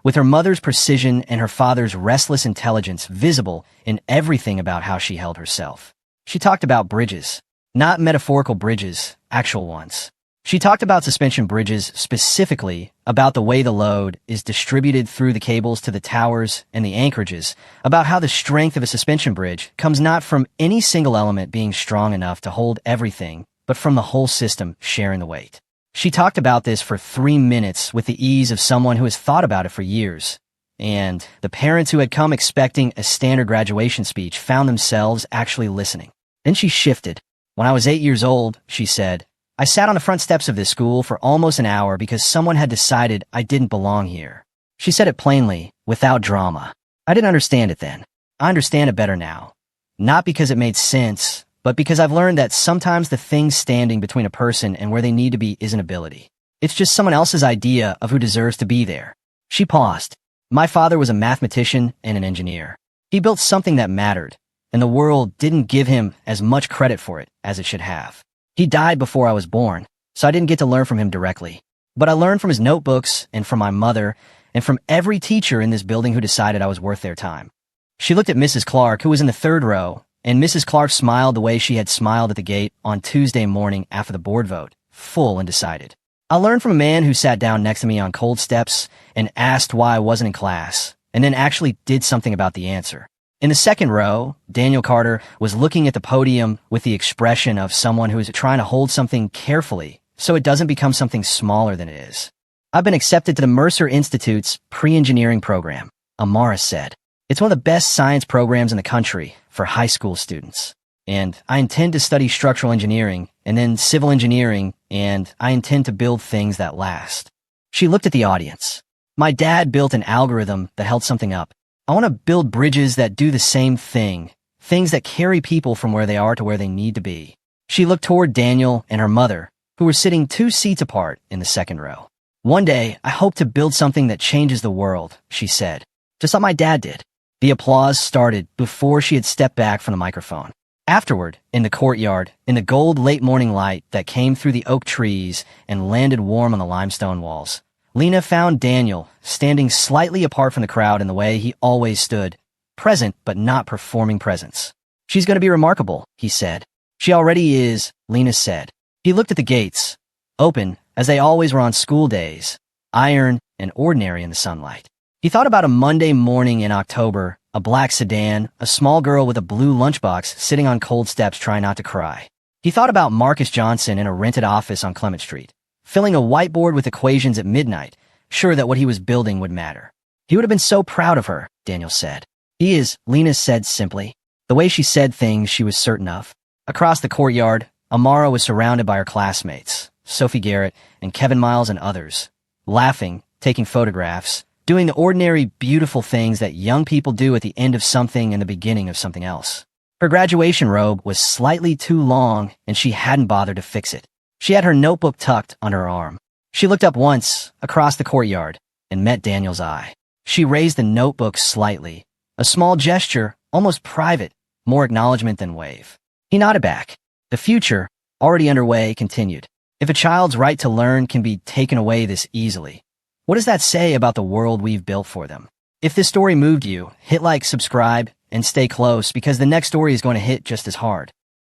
with her mother's precision and her father's restless intelligence visible in everything about how she held herself. She talked about bridges, not metaphorical bridges, actual ones. She talked about suspension bridges, specifically about the way the load is distributed through the cables to the towers and the anchorages, about how the strength of a suspension bridge comes not from any single element being strong enough to hold everything, but from the whole system sharing the weight. She talked about this for 3 minutes with the ease of someone who has thought about it for years, and the parents who had come expecting a standard graduation speech found themselves actually listening. Then she shifted. "When I was 8 years old," she said, "I sat on the front steps of this school for almost an hour because someone had decided I didn't belong here." She said it plainly, without drama. I didn't understand it then. I understand it better now. Not because it made sense, but because I've learned that sometimes the thing standing between a person and where they need to be isn't ability. It's just someone else's idea of who deserves to be there. She paused. My father was a mathematician and an engineer. He built something that mattered, and the world didn't give him as much credit for it as it should have. He died before I was born, so I didn't get to learn from him directly. But I learned from his notebooks and from my mother and from every teacher in this building who decided I was worth their time. She looked at Mrs. Clark, who was in the third row, and Mrs. Clark smiled the way she had smiled at the gate on Tuesday morning after the board vote, full and decided. I learned from a man who sat down next to me on cold steps and asked why I wasn't in class, and then actually did something about the answer. In the second row, Daniel Carter was looking at the podium with the expression of someone who is trying to hold something carefully so it doesn't become something smaller than it is. I've been accepted to the Mercer Institute's pre-engineering program, Amara said. It's one of the best science programs in the country for high school students. And I intend to study structural engineering and then civil engineering, and I intend to build things that last. She looked at the audience. My dad built an algorithm that held something up. I want to build bridges that do the same thing, things that carry people from where they are to where they need to be. She looked toward Daniel and her mother, who were sitting 2 seats apart in the second row. One day, I hope to build something that changes the world, she said, just like my dad did. The applause started before she had stepped back from the microphone. Afterward, in the courtyard, in the gold late morning light that came through the oak trees and landed warm on the limestone walls, Lena found Daniel standing slightly apart from the crowd in the way he always stood, present but not performing presence. She's going to be remarkable, he said. She already is, Lena said. He looked at the gates, open as they always were on school days, iron and ordinary in the sunlight. He thought about a Monday morning in October, a black sedan, a small girl with a blue lunchbox sitting on cold steps trying not to cry. He thought about Marcus Johnson in a rented office on Clement Street, filling a whiteboard with equations at midnight, sure that what he was building would matter. He would have been so proud of her, Daniel said. He is, Lena said simply. The way she said things she was certain of. Across the courtyard, Amara was surrounded by her classmates, Sophie Garrett and Kevin Miles and others, laughing, taking photographs, doing the ordinary, beautiful things that young people do at the end of something and the beginning of something else. Her graduation robe was slightly too long, and she hadn't bothered to fix it. She had her notebook tucked under her arm. She looked up once, across the courtyard, and met Daniel's eye. She raised the notebook slightly, a small gesture, almost private, more acknowledgement than wave. He nodded back. The future, already underway, continued. If a child's right to learn can be taken away this easily, what does that say about the world we've built for them? If this story moved you, hit like, subscribe, and stay close because the next story is going to hit just as hard.